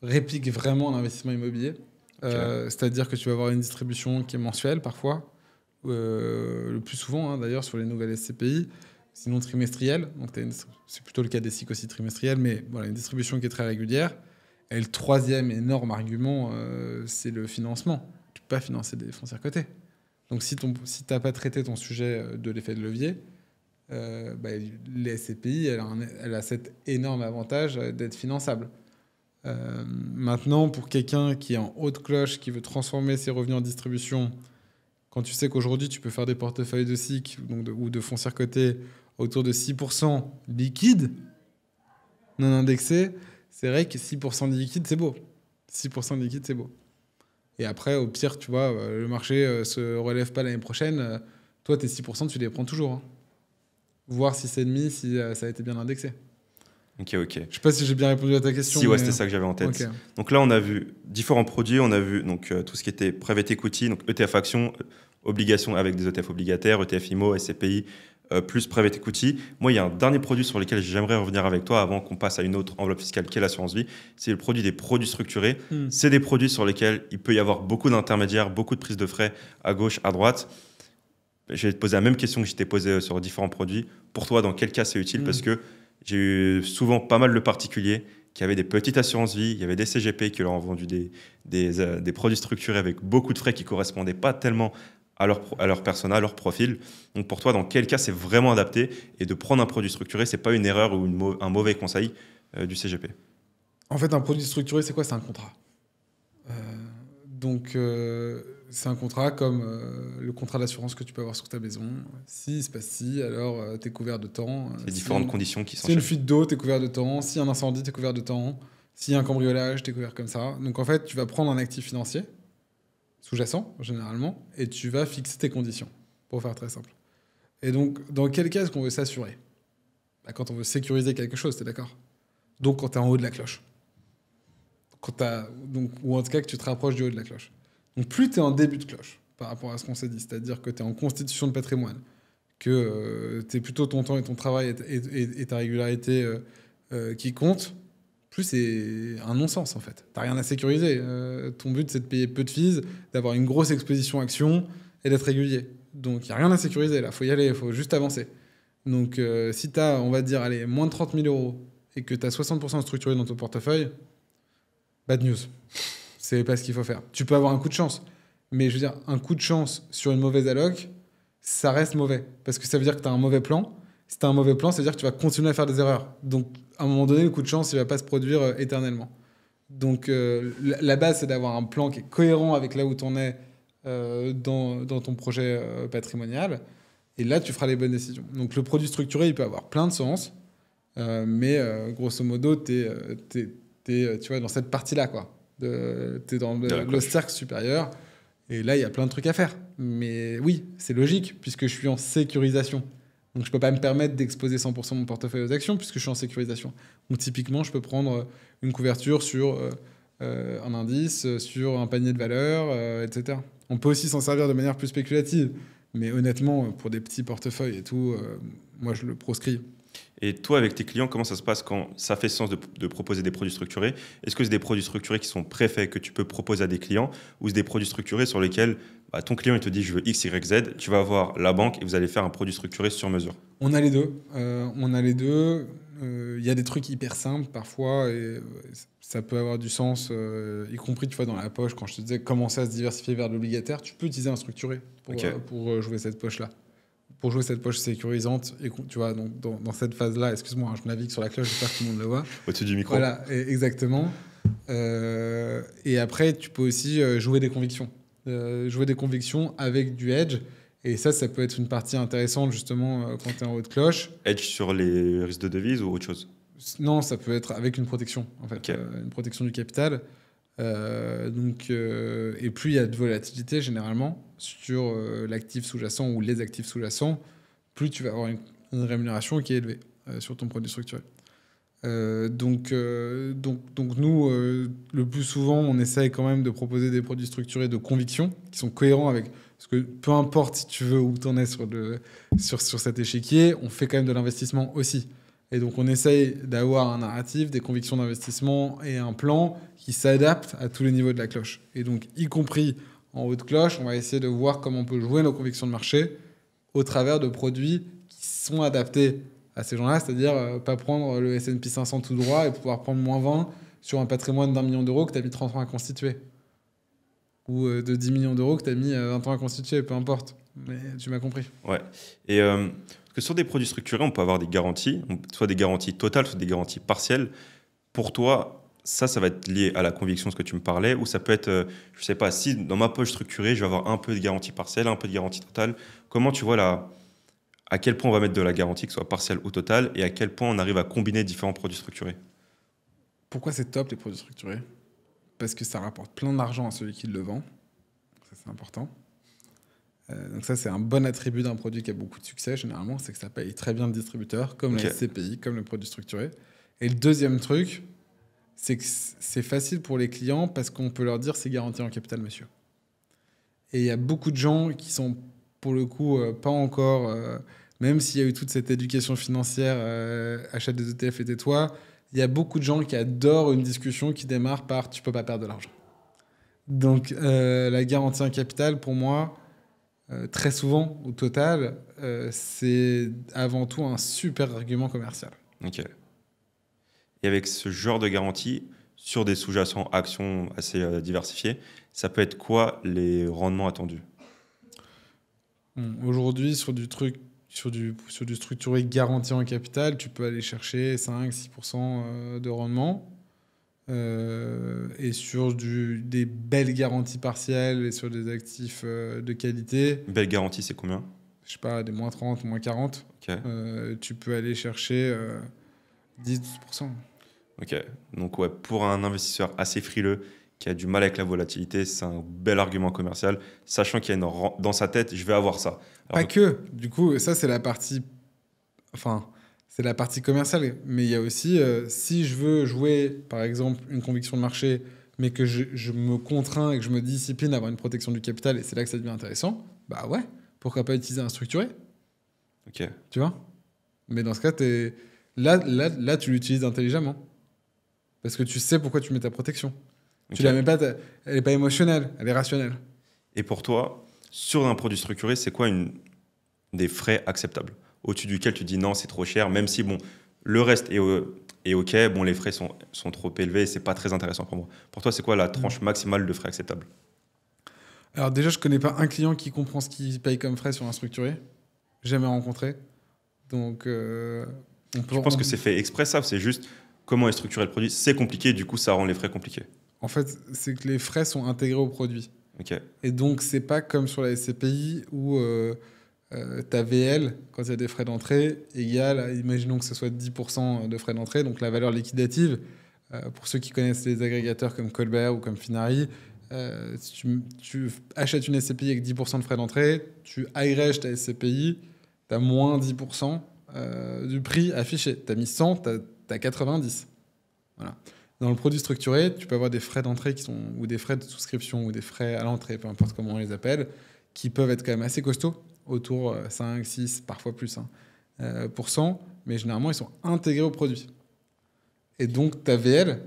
répliquent vraiment l'investissement immobilier. Okay. C'est-à-dire que tu vas avoir une distribution qui est mensuelle parfois, le plus souvent hein, d'ailleurs sur les nouvelles SCPI, sinon trimestrielle. Donc c'est plutôt le cas des SIC aussi trimestrielle, mais voilà, une distribution qui est très régulière. Et le troisième énorme argument, c'est le financement. Tu ne peux pas financer des foncières cotées. Donc, si tu n'as pas traité ton sujet de l'effet de levier, les SCPI, elle a cet énorme avantage d'être finançable. Maintenant, pour quelqu'un qui est en haute cloche, qui veut transformer ses revenus en distribution, quand tu sais qu'aujourd'hui, tu peux faire des portefeuilles de SIC ou de foncières cotées autour de 6% liquide, non indexé, c'est vrai que 6% de liquide, c'est beau. 6% de liquide, c'est beau. Et après, au pire, tu vois, le marché se relève pas l'année prochaine. Toi, tes 6%, tu les prends toujours. Hein. Voir 6,5% si ça a été bien indexé. Ok. Je sais pas si j'ai bien répondu à ta question. Si, ouais, c'était ça que j'avais en tête. Okay. Donc là, on a vu différents produits. On a vu donc, tout ce qui était private equity, donc ETF action, obligations avec des ETF obligataires, ETF IMO, SCPI, plus private equity. Moi, il y a un dernier produit sur lequel j'aimerais revenir avec toi avant qu'on passe à une autre enveloppe fiscale qui est l'assurance vie. C'est le produit des produits structurés. C'est des produits sur lesquels il peut y avoir beaucoup d'intermédiaires, beaucoup de prises de frais à gauche, à droite. Je vais te poser la même question que je t'ai posée sur différents produits. Pour toi, dans quel cas c'est utile? Parce que j'ai eu souvent pas mal de particuliers qui avaient des petites assurances-vie, il y avait des CGP qui leur ont vendu des produits structurés avec beaucoup de frais qui ne correspondaient pas tellement à leur persona, à leur profil. Donc pour toi, dans quel cas c'est vraiment adapté et de prendre un produit structuré, ce n'est pas une erreur ou un mauvais conseil du CGP? En fait, un produit structuré, c'est quoi? C'est un contrat. C'est un contrat comme le contrat d'assurance que tu peux avoir sur ta maison. Si il se passe ci, alors tu es couvert de temps. C'est différentes conditions qui Si s'enchaînent. une fuite d'eau, tu es couvert de temps. Si un incendie, tu es couvert de temps. S'il y a un cambriolage, tu es couvert comme ça. Donc en fait, tu vas prendre un actif financier, sous-jacent généralement, et tu vas fixer tes conditions, pour faire très simple. Et donc, dans quel cas est-ce qu'on veut s'assurer? Quand on veut sécuriser quelque chose, tu es d'accord? Donc quand tu es en haut de la cloche. Ou en tout cas que tu te rapproches du haut de la cloche. Donc plus tu es en début de cloche par rapport à ce qu'on s'est dit, c'est-à-dire que tu es en constitution de patrimoine, que tu es plutôt ton temps et ton travail et ta régularité qui comptent, plus c'est un non-sens en fait. Tu n'as rien à sécuriser. Ton but c'est de payer peu de fees, d'avoir une grosse exposition action et d'être régulier. Donc il n'y a rien à sécuriser là, il faut y aller, il faut juste avancer. Donc si tu as, on va dire, allez, moins de 30 000 euros et que tu as 60% structuré dans ton portefeuille, bad news. C'est pas ce qu'il faut faire. Tu peux avoir un coup de chance, mais je veux dire, un coup de chance sur une mauvaise alloc, ça reste mauvais. Parce que ça veut dire que tu as un mauvais plan. Si tu as un mauvais plan, ça veut dire que tu vas continuer à faire des erreurs. Donc, à un moment donné, le coup de chance, il va pas se produire éternellement. Donc, la base, c'est d'avoir un plan qui est cohérent avec là où tu en es dans ton projet patrimonial. Et là, tu feras les bonnes décisions. Donc, le produit structuré, il peut avoir plein de sens. Mais grosso modo, tu vois, dans cette partie-là, quoi. T'es dans le cercle supérieur, et là, il y a plein de trucs à faire. Mais oui, c'est logique, puisque je suis en sécurisation. Donc, je peux pas me permettre d'exposer 100% de mon portefeuille aux actions, puisque je suis en sécurisation. Donc, typiquement, je peux prendre une couverture sur un indice, sur un panier de valeurs, etc. On peut aussi s'en servir de manière plus spéculative. Mais honnêtement, pour des petits portefeuilles et tout, moi, je le proscris. Et toi, avec tes clients, comment ça se passe quand ça fait sens de proposer des produits structurés? Est-ce que c'est des produits structurés qui sont préfaits que tu peux proposer à des clients, ou c'est des produits structurés sur lesquels ton client il te dit je veux X, Y, Z, tu vas voir la banque et vous allez faire un produit structuré sur mesure? On a les deux. Il y a des trucs hyper simples parfois et ça peut avoir du sens, y compris tu vois, dans la poche. Quand je te disais commencer à se diversifier vers l'obligataire, tu peux utiliser un structuré pour jouer cette poche-là. Pour jouer cette poche sécurisante, et tu vois, donc dans cette phase-là, excuse-moi, je navigue sur la cloche, j'espère que tout le monde le voit. Au-dessus du micro. Voilà, exactement. Et après, tu peux aussi jouer des convictions. Jouer des convictions avec du hedge. Et ça peut être une partie intéressante, justement, quand tu es en haut de cloche. Hedge sur les risques de devise ou autre chose? Non, ça peut être avec une protection, en fait. Okay. Une protection du capital. Et plus il y a de volatilité, généralement, sur l'actif sous-jacent ou les actifs sous-jacents, plus tu vas avoir une rémunération qui est élevée sur ton produit structuré. Donc nous, le plus souvent, on essaye quand même de proposer des produits structurés de conviction qui sont cohérents avec... Parce que peu importe, si tu veux, où tu en es sur cet échiquier, on fait quand même de l'investissement aussi. Et donc, on essaye d'avoir un narratif, des convictions d'investissement et un plan qui s'adapte à tous les niveaux de la cloche. Et donc, y compris en haut de cloche, on va essayer de voir comment on peut jouer nos convictions de marché au travers de produits qui sont adaptés à ces gens-là, c'est-à-dire pas prendre le S&P 500 tout droit et pouvoir prendre moins 20 sur un patrimoine d'1 million d'euros que tu as mis 30 ans à constituer. Ou de 10 millions d'euros que tu as mis 20 ans à constituer, peu importe. Mais tu m'as compris. Ouais. Et parce que sur des produits structurés, on peut avoir des garanties, soit des garanties totales, soit des garanties partielles. Pour toi, ça va être lié à la conviction de ce que tu me parlais, ou ça peut être, je ne sais pas, si dans ma poche structurée, je vais avoir un peu de garantie partielle, un peu de garantie totale. Comment tu vois à quel point on va mettre de la garantie, que ce soit partielle ou totale, et à quel point on arrive à combiner différents produits structurés? Pourquoi c'est top les produits structurés? Parce que ça rapporte plein d'argent à celui qui le vend. Ça, c'est important. Donc ça, c'est un bon attribut d'un produit qui a beaucoup de succès, généralement, c'est que ça paye très bien le distributeur, comme la SCPI, comme le produit structuré. Et le deuxième truc, c'est que c'est facile pour les clients parce qu'on peut leur dire c'est garanti en capital, monsieur. Et il y a beaucoup de gens qui sont, pour le coup, pas encore, même s'il y a eu toute cette éducation financière, achète des ETF et tais-toi, il y a beaucoup de gens qui adorent une discussion qui démarre par « tu peux pas perdre de l'argent ». Donc, la garantie en capital, pour moi, très souvent, au total, c'est avant tout un super argument commercial. Ok. Et avec ce genre de garantie, sur des sous-jacents actions assez diversifiés, ça peut être quoi les rendements attendus? Bon, aujourd'hui, sur du structuré garanti en capital, tu peux aller chercher 5-6% de rendement. Et sur des belles garanties partielles et sur des actifs de qualité, Une belle garantie, c'est combien? je sais pas, des moins 30, moins 40, Ok. tu peux aller chercher 10-12%. Ok. Donc, ouais, pour un investisseur assez frileux qui a du mal avec la volatilité, c'est un bel argument commercial, sachant qu'il y a dans sa tête, je vais avoir ça. Pas que. Du coup, ça, c'est la partie. Enfin, c'est la partie commerciale. Mais il y a aussi, si je veux jouer, par exemple, une conviction de marché, mais que je me contrains et que je me discipline à avoir une protection du capital, et c'est là que ça devient intéressant, bah ouais, pourquoi pas utiliser un structuré? Ok. Tu vois? Mais dans ce cas, là, tu l'utilises intelligemment. Parce que tu sais pourquoi tu mets ta protection. Ok. Tu la mets pas, elle n'est pas émotionnelle, elle est rationnelle. Et pour toi, sur un produit structuré, c'est quoi des frais acceptables au-dessus duquel tu dis non, c'est trop cher, même si bon, le reste est OK, bon, les frais sont trop élevés, c'est pas très intéressant pour moi. Pour toi, c'est quoi la tranche maximale de frais acceptables? Alors déjà, je connais pas un client qui comprend ce qu'il paye comme frais sur un structuré. Jamais rencontré. Donc, Je pense que c'est fait exprès ça, c'est juste comment est structuré le produit. C'est compliqué, du coup, ça rend les frais compliqués. En fait, c'est que les frais sont intégrés au produit. Ok. Et donc, c'est pas comme sur la SCPI où ta VL, quand il y a des frais d'entrée, égale, imaginons que ce soit 10% de frais d'entrée, donc la valeur liquidative. Pour ceux qui connaissent les agrégateurs comme Colbert ou comme Finari, si tu achètes une SCPI avec 10% de frais d'entrée, tu agrèges ta SCPI, tu as moins 10% du prix affiché. Tu as mis 100, tu as 90. Voilà. Dans le produit structuré, tu peux avoir des frais d'entrée ou des frais de souscription ou des frais à l'entrée, peu importe comment on les appelle, qui peuvent être quand même assez costauds, autour 5, 6, parfois plus, pour cent, mais généralement, ils sont intégrés au produit. Et donc, ta VL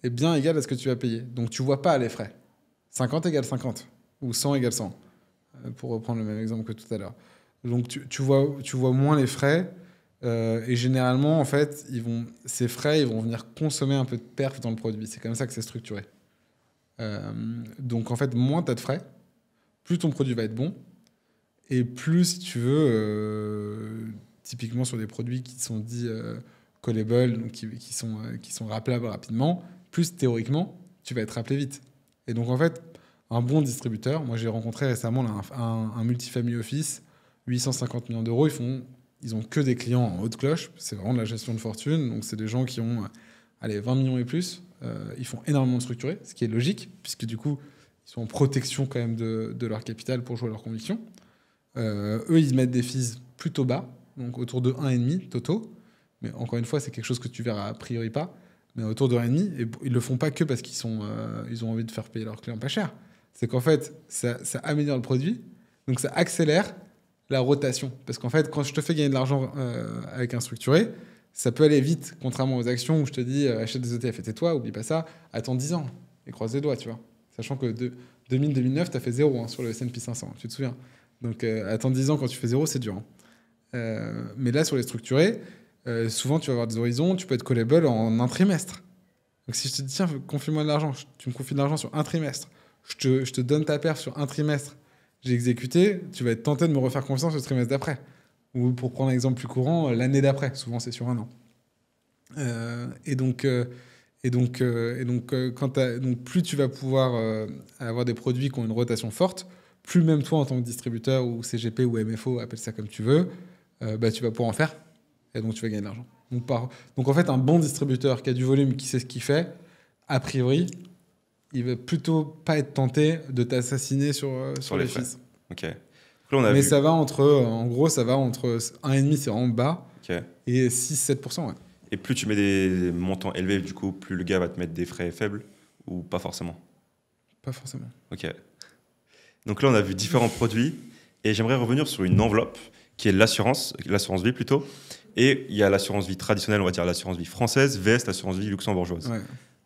est bien égale à ce que tu vas payer. Donc, tu ne vois pas les frais. 50 égale 50, ou 100 égale 100, pour reprendre le même exemple que tout à l'heure. Donc, tu vois moins les frais. Et généralement, en fait, ces frais, ils vont venir consommer un peu de perf dans le produit. C'est comme ça que c'est structuré. Donc, en fait, moins tu as de frais, plus ton produit va être bon. Et plus, si tu veux, typiquement sur des produits qui sont dits callable, donc qui sont rappelables rapidement, plus théoriquement, tu vas être rappelé vite. Et donc, en fait, un bon distributeur, moi j'ai rencontré récemment là, un multifamily office, 850 millions d'euros, ils ont que des clients en haute cloche, c'est vraiment de la gestion de fortune, donc c'est des gens qui ont 20 millions et plus, ils font énormément de structurés, ce qui est logique, puisque du coup, ils sont en protection quand même de leur capital pour jouer leurs convictions. Eux, ils mettent des fees plutôt bas, donc autour de 1,5 totaux, mais encore une fois, c'est quelque chose que tu verras a priori pas, mais autour de 1,5, et ils le font pas que parce qu'ils ont envie de faire payer leurs clients pas cher, c'est qu'en fait, ça améliore le produit, donc ça accélère la rotation. Parce qu'en fait, quand je te fais gagner de l'argent avec un structuré, ça peut aller vite, contrairement aux actions où je te dis achète des ETF et tais-toi, oublie pas ça, attends 10 ans et croise les doigts, tu vois. Sachant que 2000-2009, tu as fait 0 sur le S&P 500, tu te souviens. Donc attends 10 ans quand tu fais 0, c'est dur. Mais là, sur les structurés, souvent tu vas avoir des horizons, tu peux être callable en un trimestre. Donc si je te dis tiens, confie-moi de l'argent, tu me confies de l'argent sur un trimestre, je te donne ta perf sur un trimestre, j'ai exécuté, tu vas être tenté de me refaire confiance le trimestre d'après. Ou pour prendre un exemple plus courant, l'année d'après. Souvent, c'est sur un an. Donc, plus tu vas pouvoir avoir des produits qui ont une rotation forte, plus même toi, en tant que distributeur ou CGP ou MFO, appelle ça comme tu veux, tu vas pouvoir en faire. Et donc, tu vas gagner de l'argent. Donc, en fait, un bon distributeur qui a du volume, qui sait ce qu'il fait, a priori, il va plutôt pas être tenté de t'assassiner sur les frais. fees. Ok. Là, mais ça va en gros, ça va entre 1,5, c'est vraiment bas, okay, et 6-7%. Ouais. Et plus tu mets des montants élevés, du coup, plus le gars va te mettre des frais faibles, ou pas forcément? Pas forcément. Ok. Donc là, on a vu différents produits, et j'aimerais revenir sur une enveloppe qui est l'assurance vie plutôt. Et il y a l'assurance vie traditionnelle, on va dire l'assurance vie française, vs l'assurance vie luxembourgeoise. Ouais.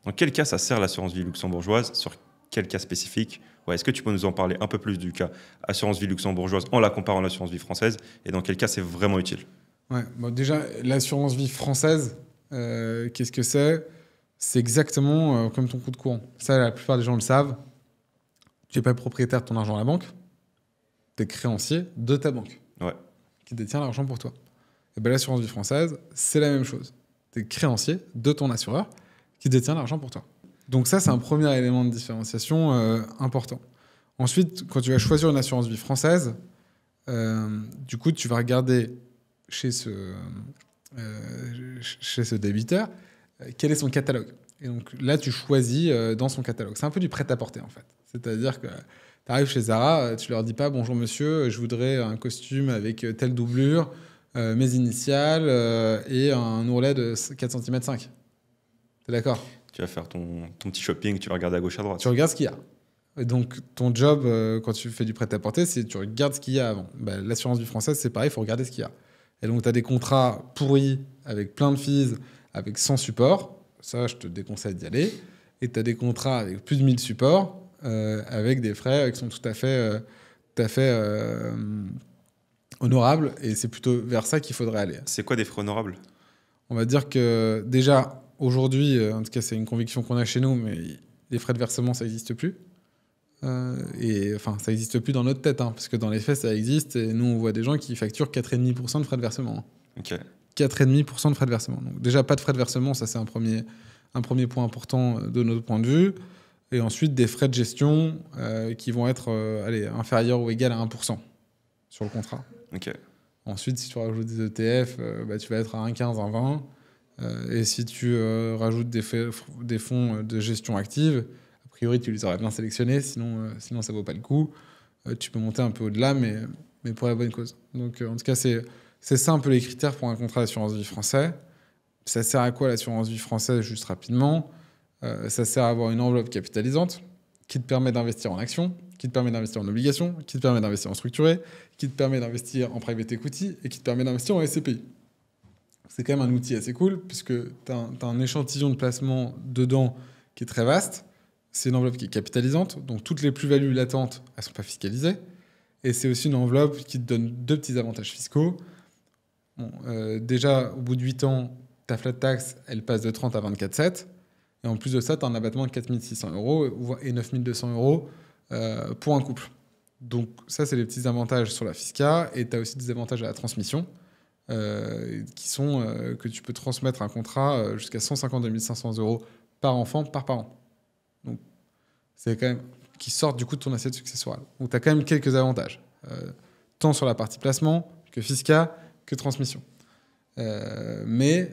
Dans quel cas ça sert l'assurance vie luxembourgeoise? Sur quel cas spécifique? Est-ce que tu peux nous en parler un peu plus du cas assurance vie luxembourgeoise en la comparant à l'assurance vie française? Et dans quel cas c'est vraiment utile? Ouais. Bon, déjà, l'assurance vie française, qu'est-ce que c'est ? C'est exactement comme ton compte courant. Ça, la plupart des gens le savent. Tu n'es pas propriétaire de ton argent à la banque. Tu es créancier de ta banque qui détient l'argent pour toi. Et ben, l'assurance vie française, c'est la même chose. Tu es créancier de ton assureur qui détient l'argent pour toi. Donc ça, c'est un premier élément de différenciation important. Ensuite, quand tu vas choisir une assurance vie française, du coup, tu vas regarder chez ce débiteur quel est son catalogue. Et donc là, tu choisis dans son catalogue. C'est un peu du prêt-à-porter, en fait. C'est-à-dire que tu arrives chez Zara, tu leur dis pas « Bonjour monsieur, je voudrais un costume avec telle doublure, mes initiales et un ourlet de 4 cm 5. » T'es d'accord ? Tu vas faire ton petit shopping, tu vas regarder à gauche, à droite. Tu regardes ce qu'il y a. Et donc, ton job, quand tu fais du prêt-à-porter, c'est tu regardes ce qu'il y a avant. Ben, l'assurance vie française, c'est pareil, il faut regarder ce qu'il y a. Et donc, tu as des contrats pourris avec plein de fees, avec 100 supports. Ça, je te déconseille d'y aller. Et tu as des contrats avec plus de 1000 supports, avec des frais qui sont tout à fait honorables. Et c'est plutôt vers ça qu'il faudrait aller. C'est quoi des frais honorables ? On va dire que déjà, aujourd'hui, en tout cas, c'est une conviction qu'on a chez nous, mais les frais de versement, ça n'existe plus. Et enfin, ça n'existe plus dans notre tête, hein, parce que dans les faits, ça existe. Et nous, on voit des gens qui facturent 4,5% de frais de versement. Ok. 4,5% de frais de versement. Donc déjà, pas de frais de versement, ça c'est un premier point important de notre point de vue. Et ensuite, des frais de gestion qui vont être inférieurs ou égal à 1% sur le contrat. Ok. Ensuite, si tu rajoutes des ETF, tu vas être à 1,15, 1,20. Et si tu rajoutes des fonds de gestion active, a priori, tu les aurais bien sélectionnés, sinon ça ne vaut pas le coup. Tu peux monter un peu au-delà, mais pour la bonne cause. Donc, en tout cas, c'est ça un peu les critères pour un contrat d'assurance vie français. Ça sert à quoi l'assurance vie française, juste rapidement ? Ça sert à avoir une enveloppe capitalisante qui te permet d'investir en actions, qui te permet d'investir en obligations, qui te permet d'investir en structuré, qui te permet d'investir en private equity et qui te permet d'investir en SCPI. C'est quand même un outil assez cool puisque tu as un échantillon de placement dedans qui est très vaste. C'est une enveloppe qui est capitalisante, donc toutes les plus-values latentes, elles ne sont pas fiscalisées. Et c'est aussi une enveloppe qui te donne 2 petits avantages fiscaux. Bon, déjà, au bout de 8 ans, ta flat tax, elle passe de 30 à 24,7. Et en plus de ça, tu as un abattement de 4 600 € et 9 200 € pour un couple. Donc ça, c'est les petits avantages sur la fisca. Et tu as aussi des avantages à la transmission qui sont que tu peux transmettre un contrat jusqu'à 152 500 € par enfant, par parent. Donc c'est quand même qui sortent du coup de ton assiette successorale. Donc tu as quand même quelques avantages, tant sur la partie placement que fisca que transmission. Mais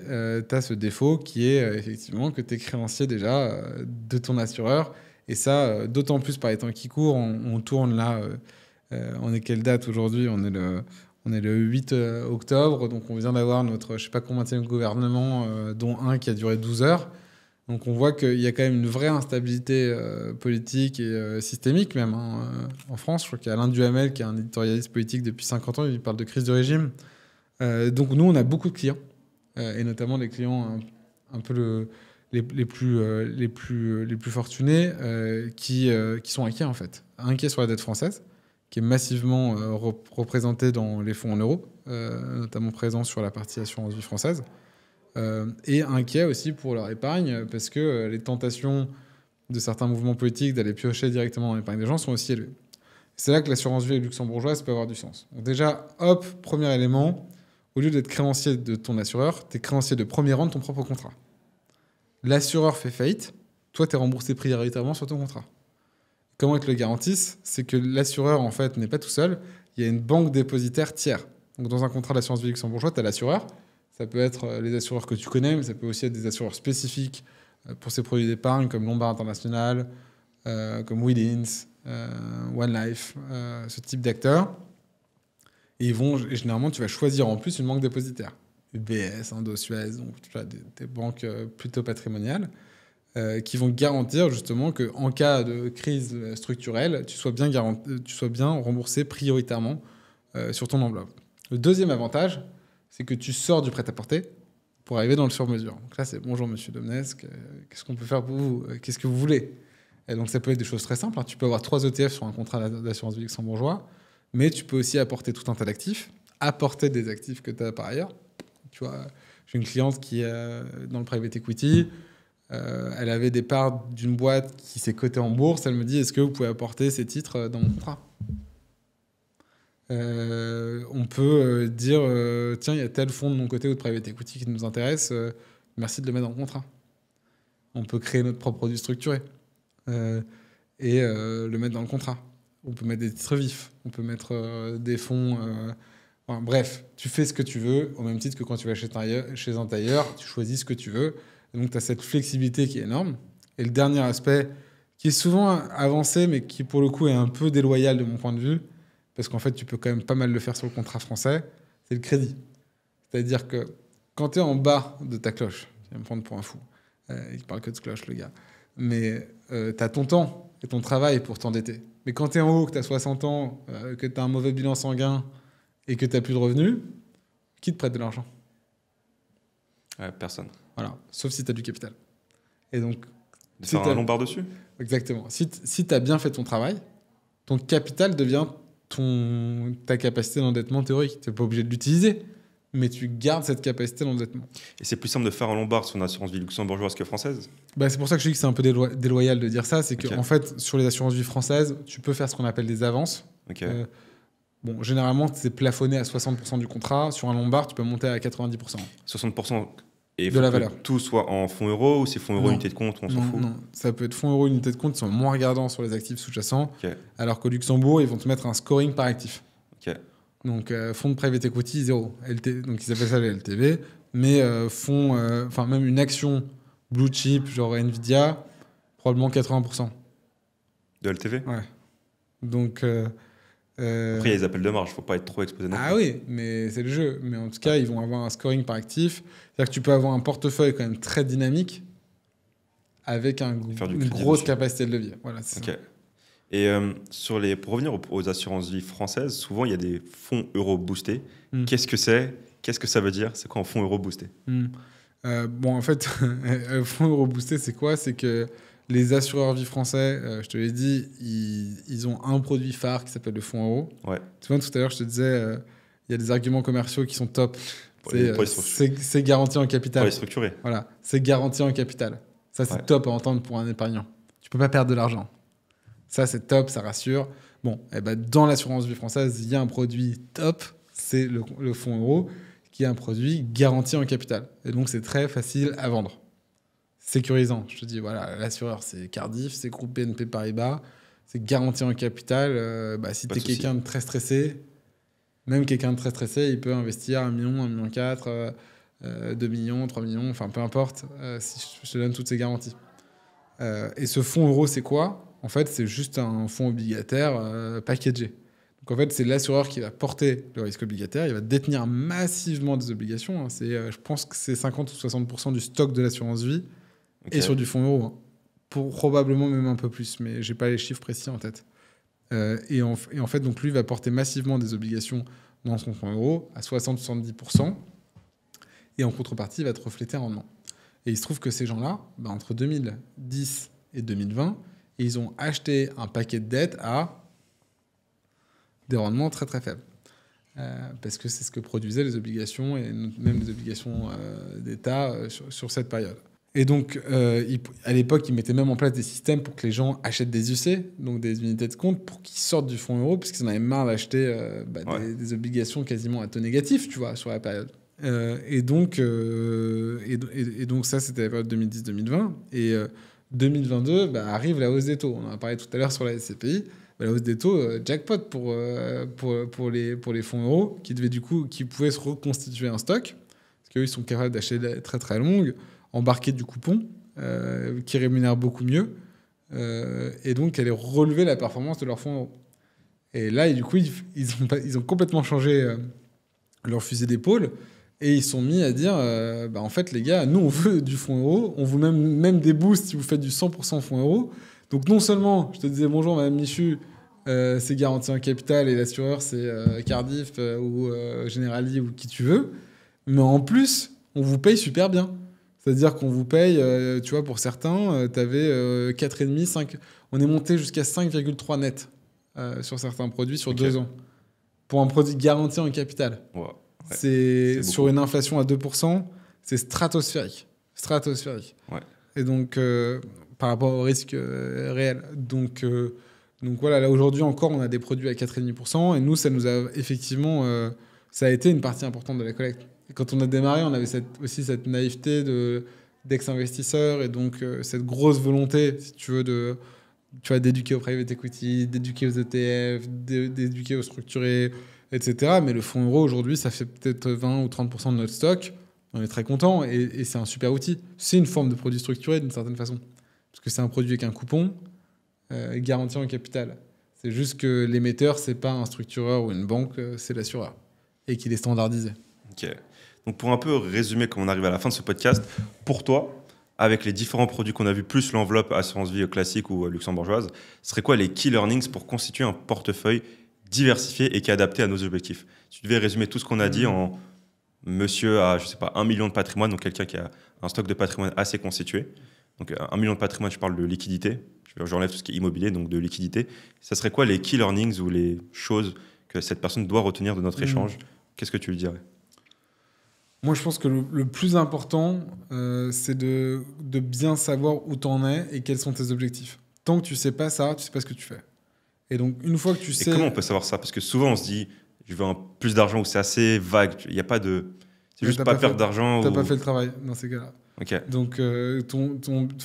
tu as ce défaut qui est effectivement que tu es créancier déjà de ton assureur. Et ça, d'autant plus par les temps qui courent, on tourne là, on est quelle date aujourd'hui ? On est le 8 octobre, donc on vient d'avoir notre, je sais pas combienième gouvernement, dont un qui a duré 12 heures. Donc on voit qu'il y a quand même une vraie instabilité politique et systémique même en France. Je crois qu'il y a Alain Duhamel qui est un éditorialiste politique depuis 50 ans, il parle de crise de régime. Donc nous, on a beaucoup de clients, et notamment des clients un peu les plus fortunés qui sont inquiets en fait. Inquiets sur la dette française, qui est massivement représentée dans les fonds en euros, notamment présents sur la partie assurance vie française. Et inquiets aussi pour leur épargne, parce que les tentations de certains mouvements politiques d'aller piocher directement dans l'épargne des gens sont aussi élevées. C'est là que l'assurance vie luxembourgeoise peut avoir du sens. Donc déjà, hop, premier élément, au lieu d'être créancier de ton assureur, tu es créancier de premier rang de ton propre contrat. L'assureur fait faillite, toi, tu es remboursé prioritairement sur ton contrat. Comment ils te le garantissent ? C'est que l'assureur, en fait, n'est pas tout seul, il y a une banque dépositaire tiers. Donc dans un contrat d'assurance vie luxembourgeoise, tu as l'assureur. Ça peut être les assureurs que tu connais, mais ça peut aussi être des assureurs spécifiques pour ces produits d'épargne, comme Lombard International, comme Willins, One Life, ce type d'acteurs. Et généralement, tu vas choisir en plus une banque dépositaire. UBS, Indosuez, donc tu as des banques plutôt patrimoniales qui vont garantir justement qu'en cas de crise structurelle, tu sois bien remboursé prioritairement sur ton enveloppe. Le deuxième avantage, c'est que tu sors du prêt-à-porter pour arriver dans le sur-mesure. Donc là, c'est « Bonjour, monsieur Domnesque, qu'est-ce qu'on peut faire pour vous ? Qu'est-ce que vous voulez ?» Et donc, ça peut être des choses très simples. Tu peux avoir 3 ETF sur un contrat d'assurance vie luxembourgeois, mais tu peux aussi apporter tout un tas d'actifs, apporter des actifs que tu as par ailleurs. Tu vois, J'ai une cliente qui est dans le private equity. Elle avait des parts d'une boîte qui s'est cotée en bourse. Elle me dit, est-ce que vous pouvez apporter ces titres dans mon contrat ? On peut dire, tiens, il y a tel fonds de mon côté ou de private equity qui nous intéresse. Merci de le mettre dans le contrat. On peut créer notre propre produit structuré et le mettre dans le contrat. On peut mettre des titres vifs. On peut mettre des fonds... Enfin, bref, tu fais ce que tu veux, au même titre que quand tu vas chez un tailleur, tu choisis ce que tu veux. Et donc, tu as cette flexibilité qui est énorme. Et le dernier aspect, qui est souvent avancé, mais qui, pour le coup, est un peu déloyal de mon point de vue, parce qu'en fait, tu peux quand même pas mal le faire sur le contrat français, c'est le crédit. C'est-à-dire que quand tu es en bas de ta cloche, tu vas me prendre pour un fou, il parle que de cloche, le gars, mais tu as ton temps et ton travail pour t'endetter. Mais quand tu es en haut, que tu as 60 ans, que tu as un mauvais bilan sanguin, et que tu n'as plus de revenus, qui te prête de l'argent ? Personne. Voilà, sauf si tu as du capital. Et donc, de faire un Lombard dessus ? Exactement. Si tu as bien fait ton travail, ton capital devient ta capacité d'endettement théorique. Tu n'es pas obligé de l'utiliser, mais tu gardes cette capacité d'endettement. Et c'est plus simple de faire un Lombard sur une assurance vie luxembourgeoise que française ? C'est pour ça que je dis que c'est un peu déloyal de dire ça. C'est qu'en fait, sur les assurances vie françaises, tu peux faire ce qu'on appelle des avances. Okay. Bon, généralement, c'est plafonné à 60% du contrat. Sur un Lombard, tu peux monter à 90%. 60% et de la valeur. Tout soit en fonds euros ou c'est fonds euros unité de compte, on s'en fout ? Non, ça peut être fonds euros unité de compte, ils sont moins regardants sur les actifs sous-jacents. Alors qu'au Luxembourg, ils vont te mettre un scoring par actif. Donc, fonds de private equity, 0. Donc, ils appellent ça les LTV. Mais même une action blue chip, genre Nvidia, probablement 80%. De LTV ? Ouais. Donc... Après, il y a les appels de marge, il ne faut pas être trop exposé non plus. Ah oui, mais c'est le jeu. Mais en tout cas, ils vont avoir un scoring par actif. C'est-à-dire que tu peux avoir un portefeuille quand même très dynamique avec une grosse capacité de levier. Voilà, c'est ça. Et pour revenir aux assurances vie françaises, souvent il y a des fonds euro boostés. Qu'est-ce que c'est ? Qu'est-ce que ça veut dire ? C'est quoi un fonds euro boosté ? En fait, un fonds euro boosté, c'est quoi ? C'est que les assureurs vie français, je te l'ai dit, ils ont un produit phare qui s'appelle le fonds euro. Ouais. Tu vois, tout à l'heure, je te disais, il y a des arguments commerciaux qui sont top. C'est garanti en capital. Pour les structurer. Voilà, c'est garanti en capital. Ça, c'est top à entendre pour un épargnant. Tu peux pas perdre de l'argent. Ça, c'est top, ça rassure. Bon, dans l'assurance vie française, il y a un produit top, c'est le fonds euro, qui est un produit garanti en capital. Et donc, c'est très facile à vendre. Sécurisant. Je te dis, voilà, l'assureur, c'est Cardiff, c'est groupe BNP Paribas, c'est garanti en capital. Si tu es quelqu'un de très stressé, même quelqu'un de très stressé, il peut investir 1 million, 1,4 million, 2 millions, 3 millions, enfin peu importe, si je te donne toutes ces garanties. Et ce fonds euro, c'est quoi ? En fait, c'est juste un fonds obligataire packagé. Donc en fait, c'est l'assureur qui va porter le risque obligataire, il va détenir massivement des obligations. Je pense que c'est 50 ou 60% du stock de l'assurance vie. Et sur du fonds euro, probablement même un peu plus, mais je n'ai pas les chiffres précis en tête. Et en fait, donc lui va porter massivement des obligations dans son fonds euro à 60-70%, et en contrepartie, il va te refléter un rendement. Et il se trouve que ces gens-là, entre 2010 et 2020, ils ont acheté un paquet de dettes à des rendements très très faibles. Parce que c'est ce que produisaient les obligations, et même les obligations d'État sur cette période. Et donc, à l'époque, ils mettaient même en place des systèmes pour que les gens achètent des UC, donc des unités de compte, pour qu'ils sortent du fonds euro, parce qu'ils en avaient marre d'acheter des obligations quasiment à taux négatif, tu vois, sur la période. Et donc, ça, c'était la période 2010-2020. Et 2022, arrive la hausse des taux. On en a parlé tout à l'heure sur la SCPI. La hausse des taux, jackpot pour les fonds euros, qui pouvaient se reconstituer un stock, parce qu'eux, ils sont capables d'acheter très très longues, embarquer du coupon, qui rémunère beaucoup mieux, et donc aller relever la performance de leur fonds euros. Et là, du coup, ils ont complètement changé leur fusil d'épaule, et ils sont mis à dire, en fait, les gars, nous, on veut du fonds euro, on veut même des boosts si vous faites du 100% fonds euro. Donc non seulement, je te disais bonjour Madame Michu, c'est garanti en capital et l'assureur c'est Cardiff ou Generali ou qui tu veux, mais en plus, on vous paye super bien. C'est-à-dire qu'on vous paye, tu vois, pour certains, tu avais 4,5, 5. On est monté jusqu'à 5,3 net sur certains produits sur 2 ans. Pour un produit garanti en capital. Wow. Ouais, c'est sur une inflation à 2%, c'est stratosphérique. Stratosphérique. Ouais. Et donc, par rapport au risque réel. Donc voilà, là aujourd'hui encore, on a des produits à 4,5%. Et nous, ça nous a effectivement... ça a été une partie importante de la collecte. Et quand on a démarré, on avait aussi cette naïveté d'ex-investisseurs et donc cette grosse volonté, si tu veux, d'éduquer au private equity, d'éduquer aux ETF, d'éduquer aux structurés, etc. Mais le fonds euro, aujourd'hui, ça fait peut-être 20 ou 30% de notre stock. On est très content et c'est un super outil. C'est une forme de produit structuré d'une certaine façon. Parce que c'est un produit avec un coupon garanti en capital. C'est juste que l'émetteur, c'est pas un structureur ou une banque, c'est l'assureur. Et qu'il est standardisé. Ok. Donc pour un peu résumer, comme on arrive à la fin de ce podcast, pour toi, avec les différents produits qu'on a vus, plus l'enveloppe assurance vie classique ou luxembourgeoise, ce serait quoi les key learnings pour constituer un portefeuille diversifié et qui est adapté à nos objectifs? Si tu devais résumer tout ce qu'on a dit en monsieur à, je sais pas, 1 million de patrimoine, donc quelqu'un qui a un stock de patrimoine assez constitué. Donc 1 million de patrimoine, je parle de liquidité. J'enlève tout ce qui est immobilier, donc de liquidité. Ça serait quoi les key learnings ou les choses que cette personne doit retenir de notre échange? Qu'est-ce que tu lui dirais? Moi, je pense que le plus important, c'est de bien savoir où tu en es et quels sont tes objectifs. Tant que tu sais pas ça, tu sais pas ce que tu fais. Et donc, une fois que tu sais... Et comment on peut savoir ça? Parce que souvent, on se dit, je veux plus d'argent, ou c'est assez vague. Il n'y a pas de... C'est juste pas perdre d'argent. Tu n'as pas fait le travail dans ces cas-là. Okay. Donc,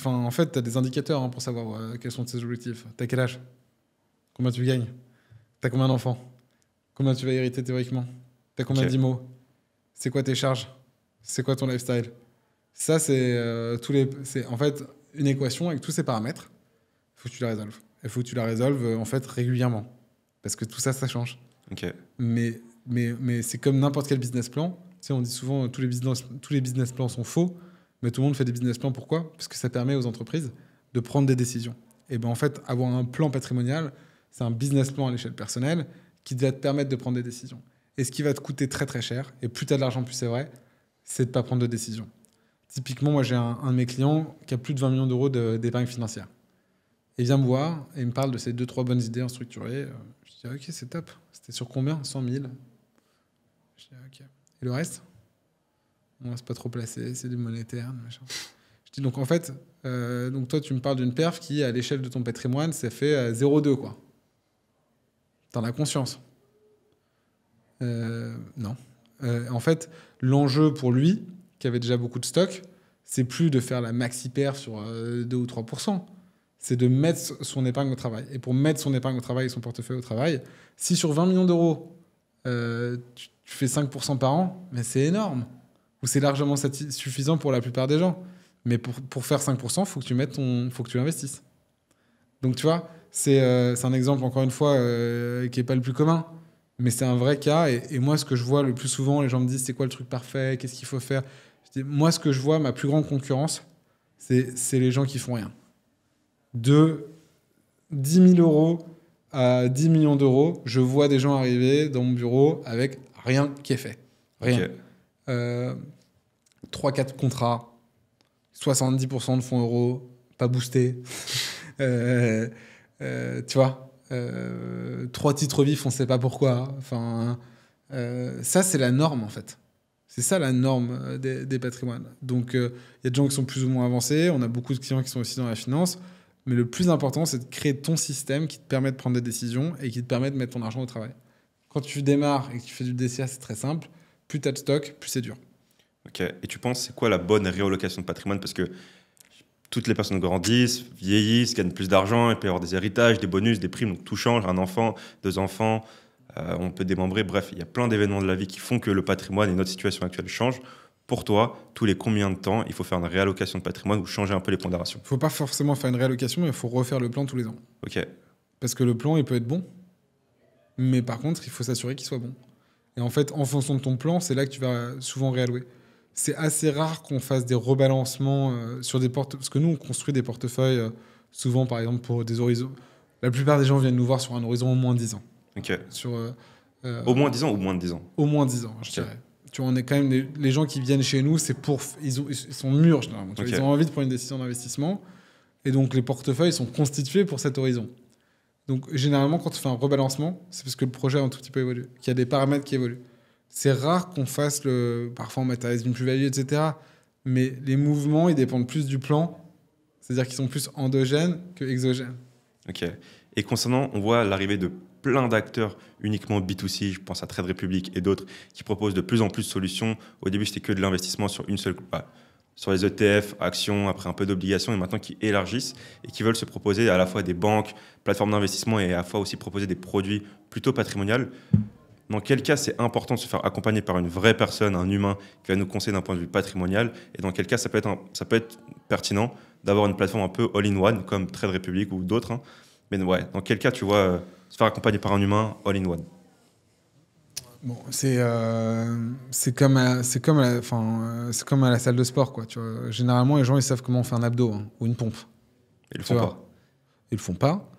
en fait, tu as des indicateurs pour savoir quels sont tes objectifs. Tu as quel âge? Combien tu gagnes? Tu as combien d'enfants? Combien tu vas hériter théoriquement? Tu as combien d'IMO? C'est quoi tes charges? C'est quoi ton lifestyle? Ça, c'est en fait une équation avec tous ces paramètres. Il faut que tu la résolves. Il faut que tu la résolves en fait régulièrement. Parce que tout ça, ça change. Okay. Mais c'est comme n'importe quel business plan. Tu sais, on dit souvent tous les business plans sont faux. Mais tout le monde fait des business plans. Pourquoi? Parce que ça permet aux entreprises de prendre des décisions. Et ben en fait, avoir un plan patrimonial, c'est un business plan à l'échelle personnelle qui va te permettre de prendre des décisions. Et ce qui va te coûter très très cher, et plus tu as de l'argent, plus c'est vrai, c'est de ne pas prendre de décision. Typiquement, moi j'ai un de mes clients qui a plus de 20 millions d'euros d'épargne financière. Il vient me voir et il me parle de ses 2-3 bonnes idées en structuré. Je dis ok, c'est top. C'était sur combien? 100 000. Je dis ok. Et le reste? Bon, c'est pas trop placé, c'est du monétaire. Machin. Je dis donc en fait, donc toi tu me parles d'une perf qui à l'échelle de ton patrimoine, ça fait 0,2 quoi. T'en as conscience? Non. En fait, l'enjeu pour lui, qui avait déjà beaucoup de stock, c'est plus de faire la maxi perf sur 2 ou 3%. C'est de mettre son épargne au travail. Et pour mettre son épargne au travail et son portefeuille au travail, si sur 20 millions d'euros, tu fais 5% par an, mais c'est énorme. Ou c'est largement suffisant pour la plupart des gens. Mais pour faire 5%, il faut que tu investisses. Donc tu vois, c'est un exemple, encore une fois, qui n'est pas le plus commun. Mais c'est un vrai cas. Et moi, ce que je vois le plus souvent, les gens me disent, c'est quoi le truc parfait? Qu'est-ce qu'il faut faire? Je dis, moi, ce que je vois, ma plus grande concurrence, c'est les gens qui font rien. De 10 000 euros à 10 millions d'euros, je vois des gens arriver dans mon bureau avec rien qui est fait. Rien. Okay. 3-4 contrats, 70% de fonds euros, pas boostés. Tu vois 3 titres vifs, on ne sait pas pourquoi. Enfin, ça, c'est la norme, en fait. C'est ça, la norme des patrimoines. Donc, il y a des gens qui sont plus ou moins avancés. On a beaucoup de clients qui sont aussi dans la finance. Mais le plus important, c'est de créer ton système qui te permet de prendre des décisions et qui te permet de mettre ton argent au travail. Quand tu démarres et que tu fais du DCA, c'est très simple. Plus tu as de stock, plus c'est dur. Ok. Et tu penses, c'est quoi la bonne réallocation de patrimoine? Parce que toutes les personnes grandissent, vieillissent, gagnent plus d'argent, il peut y avoir des héritages, des bonus, des primes, donc tout change, un enfant, 2 enfants, on peut démembrer, bref, il y a plein d'événements de la vie qui font que le patrimoine et notre situation actuelle changent. Pour toi, tous les combien de temps il faut faire une réallocation de patrimoine ou changer un peu les pondérations? Il ne faut pas forcément faire une réallocation, mais il faut refaire le plan tous les ans. Ok. Parce que le plan, il peut être bon, mais par contre, il faut s'assurer qu'il soit bon. Et en fait, en fonction de ton plan, c'est là que tu vas souvent réallouer. C'est assez rare qu'on fasse des rebalancements sur des portefeuilles. Parce que nous, on construit des portefeuilles souvent, par exemple, pour des horizons. La plupart des gens viennent nous voir sur un horizon au moins 10 ans. Ok. Au moins 10 ans ou moins de 10 ans? Au moins 10 ans, je dirais. Tu vois, on est quand même les gens qui viennent chez nous, c'est pour ils sont mûrs généralement. Okay. Ils ont envie de prendre une décision d'investissement. Et donc, les portefeuilles sont constitués pour cet horizon. Donc, généralement, quand tu fais un rebalancement, c'est parce que le projet a un tout petit peu évolué, qu'il y a des paramètres qui évoluent. C'est rare qu'on fasse parfois on matérialise une plus-value, etc. Mais les mouvements, ils dépendent plus du plan. C'est-à-dire qu'ils sont plus endogènes que exogènes. Ok. Et concernant, on voit l'arrivée de plein d'acteurs uniquement B2C, je pense à Trade Republic et d'autres, qui proposent de plus en plus de solutions. Au début, c'était que de l'investissement sur une seule, sur les ETF, actions, après un peu d'obligations, et maintenant qui élargissent et qui veulent se proposer à la fois des banques, plateformes d'investissement et à la fois aussi proposer des produits plutôt patrimoniaux. Dans quel cas c'est important de se faire accompagner par une vraie personne, un humain, qui va nous conseiller d'un point de vue patrimonial, et dans quel cas ça peut être pertinent d'avoir une plateforme un peu all-in-one, comme Trade Republic ou d'autres. Hein. Mais ouais, dans quel cas tu vois se faire accompagner par un humain all-in-one? Bon, c'est comme à la salle de sport, quoi. Tu vois. Généralement, les gens ils savent comment on fait un abdo ou une pompe. Ils le font pas. Ils le font pas.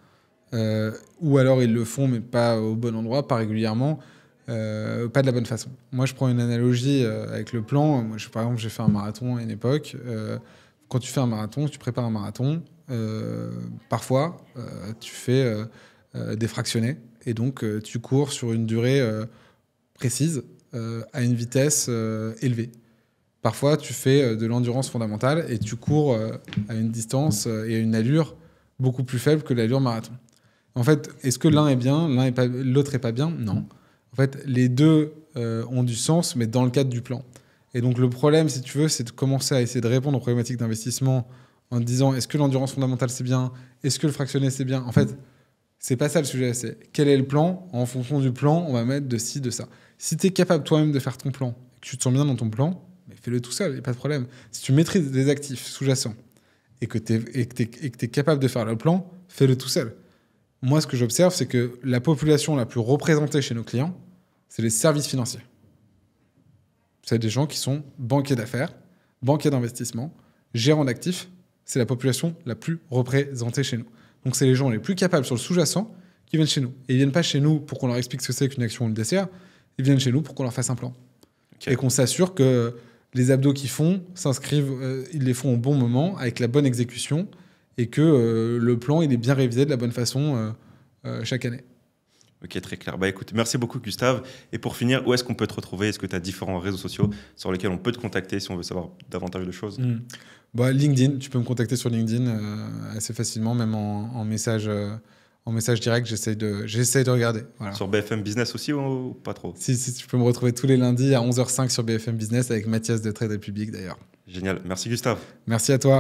Ou alors ils le font, mais pas au bon endroit, pas régulièrement, pas de la bonne façon. Moi, je prends une analogie avec le plan. Moi, par exemple, j'ai fait un marathon à une époque. Quand tu fais un marathon, tu prépares un marathon. Parfois, tu fais des fractionnés. Et donc, tu cours sur une durée précise, à une vitesse élevée. Parfois, tu fais de l'endurance fondamentale et tu cours à une distance et à une allure beaucoup plus faible que l'allure marathon. En fait, est-ce que l'un est bien, l'autre est pas bien? Non. En fait, les deux ont du sens, mais dans le cadre du plan. Et donc, le problème, si tu veux, c'est de commencer à essayer de répondre aux problématiques d'investissement en te disant est-ce que l'endurance fondamentale, c'est bien? Est-ce que le fractionné, c'est bien? En fait, c'est pas ça le sujet. C'est quel est le plan? En fonction du plan, on va mettre de ci, de ça. Si tu es capable toi-même de faire ton plan, que tu te sens bien dans ton plan, mais fais-le tout seul, il n'y a pas de problème. Si tu maîtrises des actifs sous-jacents et que tu es capable de faire le plan, fais-le tout seul. Moi, ce que j'observe, c'est que la population la plus représentée chez nos clients, c'est les services financiers. C'est des gens qui sont banquiers d'affaires, banquiers d'investissement, gérants d'actifs. C'est la population la plus représentée chez nous. Donc, c'est les gens les plus capables sur le sous-jacent qui viennent chez nous. Et ils ne viennent pas chez nous pour qu'on leur explique ce que c'est qu'une action ou une DCA. Ils viennent chez nous pour qu'on leur fasse un plan. Okay. Et qu'on s'assure que les abdos qu'ils font s'inscrivent, ils les font au bon moment, avec la bonne exécution, et que le plan il est bien révisé de la bonne façon chaque année. Ok, très clair. Bah, écoute, merci beaucoup Gustave. Et pour finir, où est-ce qu'on peut te retrouver? Est-ce que tu as différents réseaux sociaux sur lesquels on peut te contacter si on veut savoir davantage de choses? LinkedIn, tu peux me contacter sur LinkedIn assez facilement, même en message direct, j'essaye de regarder. Voilà. Sur BFM Business aussi ou pas trop? Si, tu peux me retrouver tous les lundis à 11h05 sur BFM Business avec Mathias de Trade Republic d'ailleurs. Génial. Merci Gustave. Merci à toi.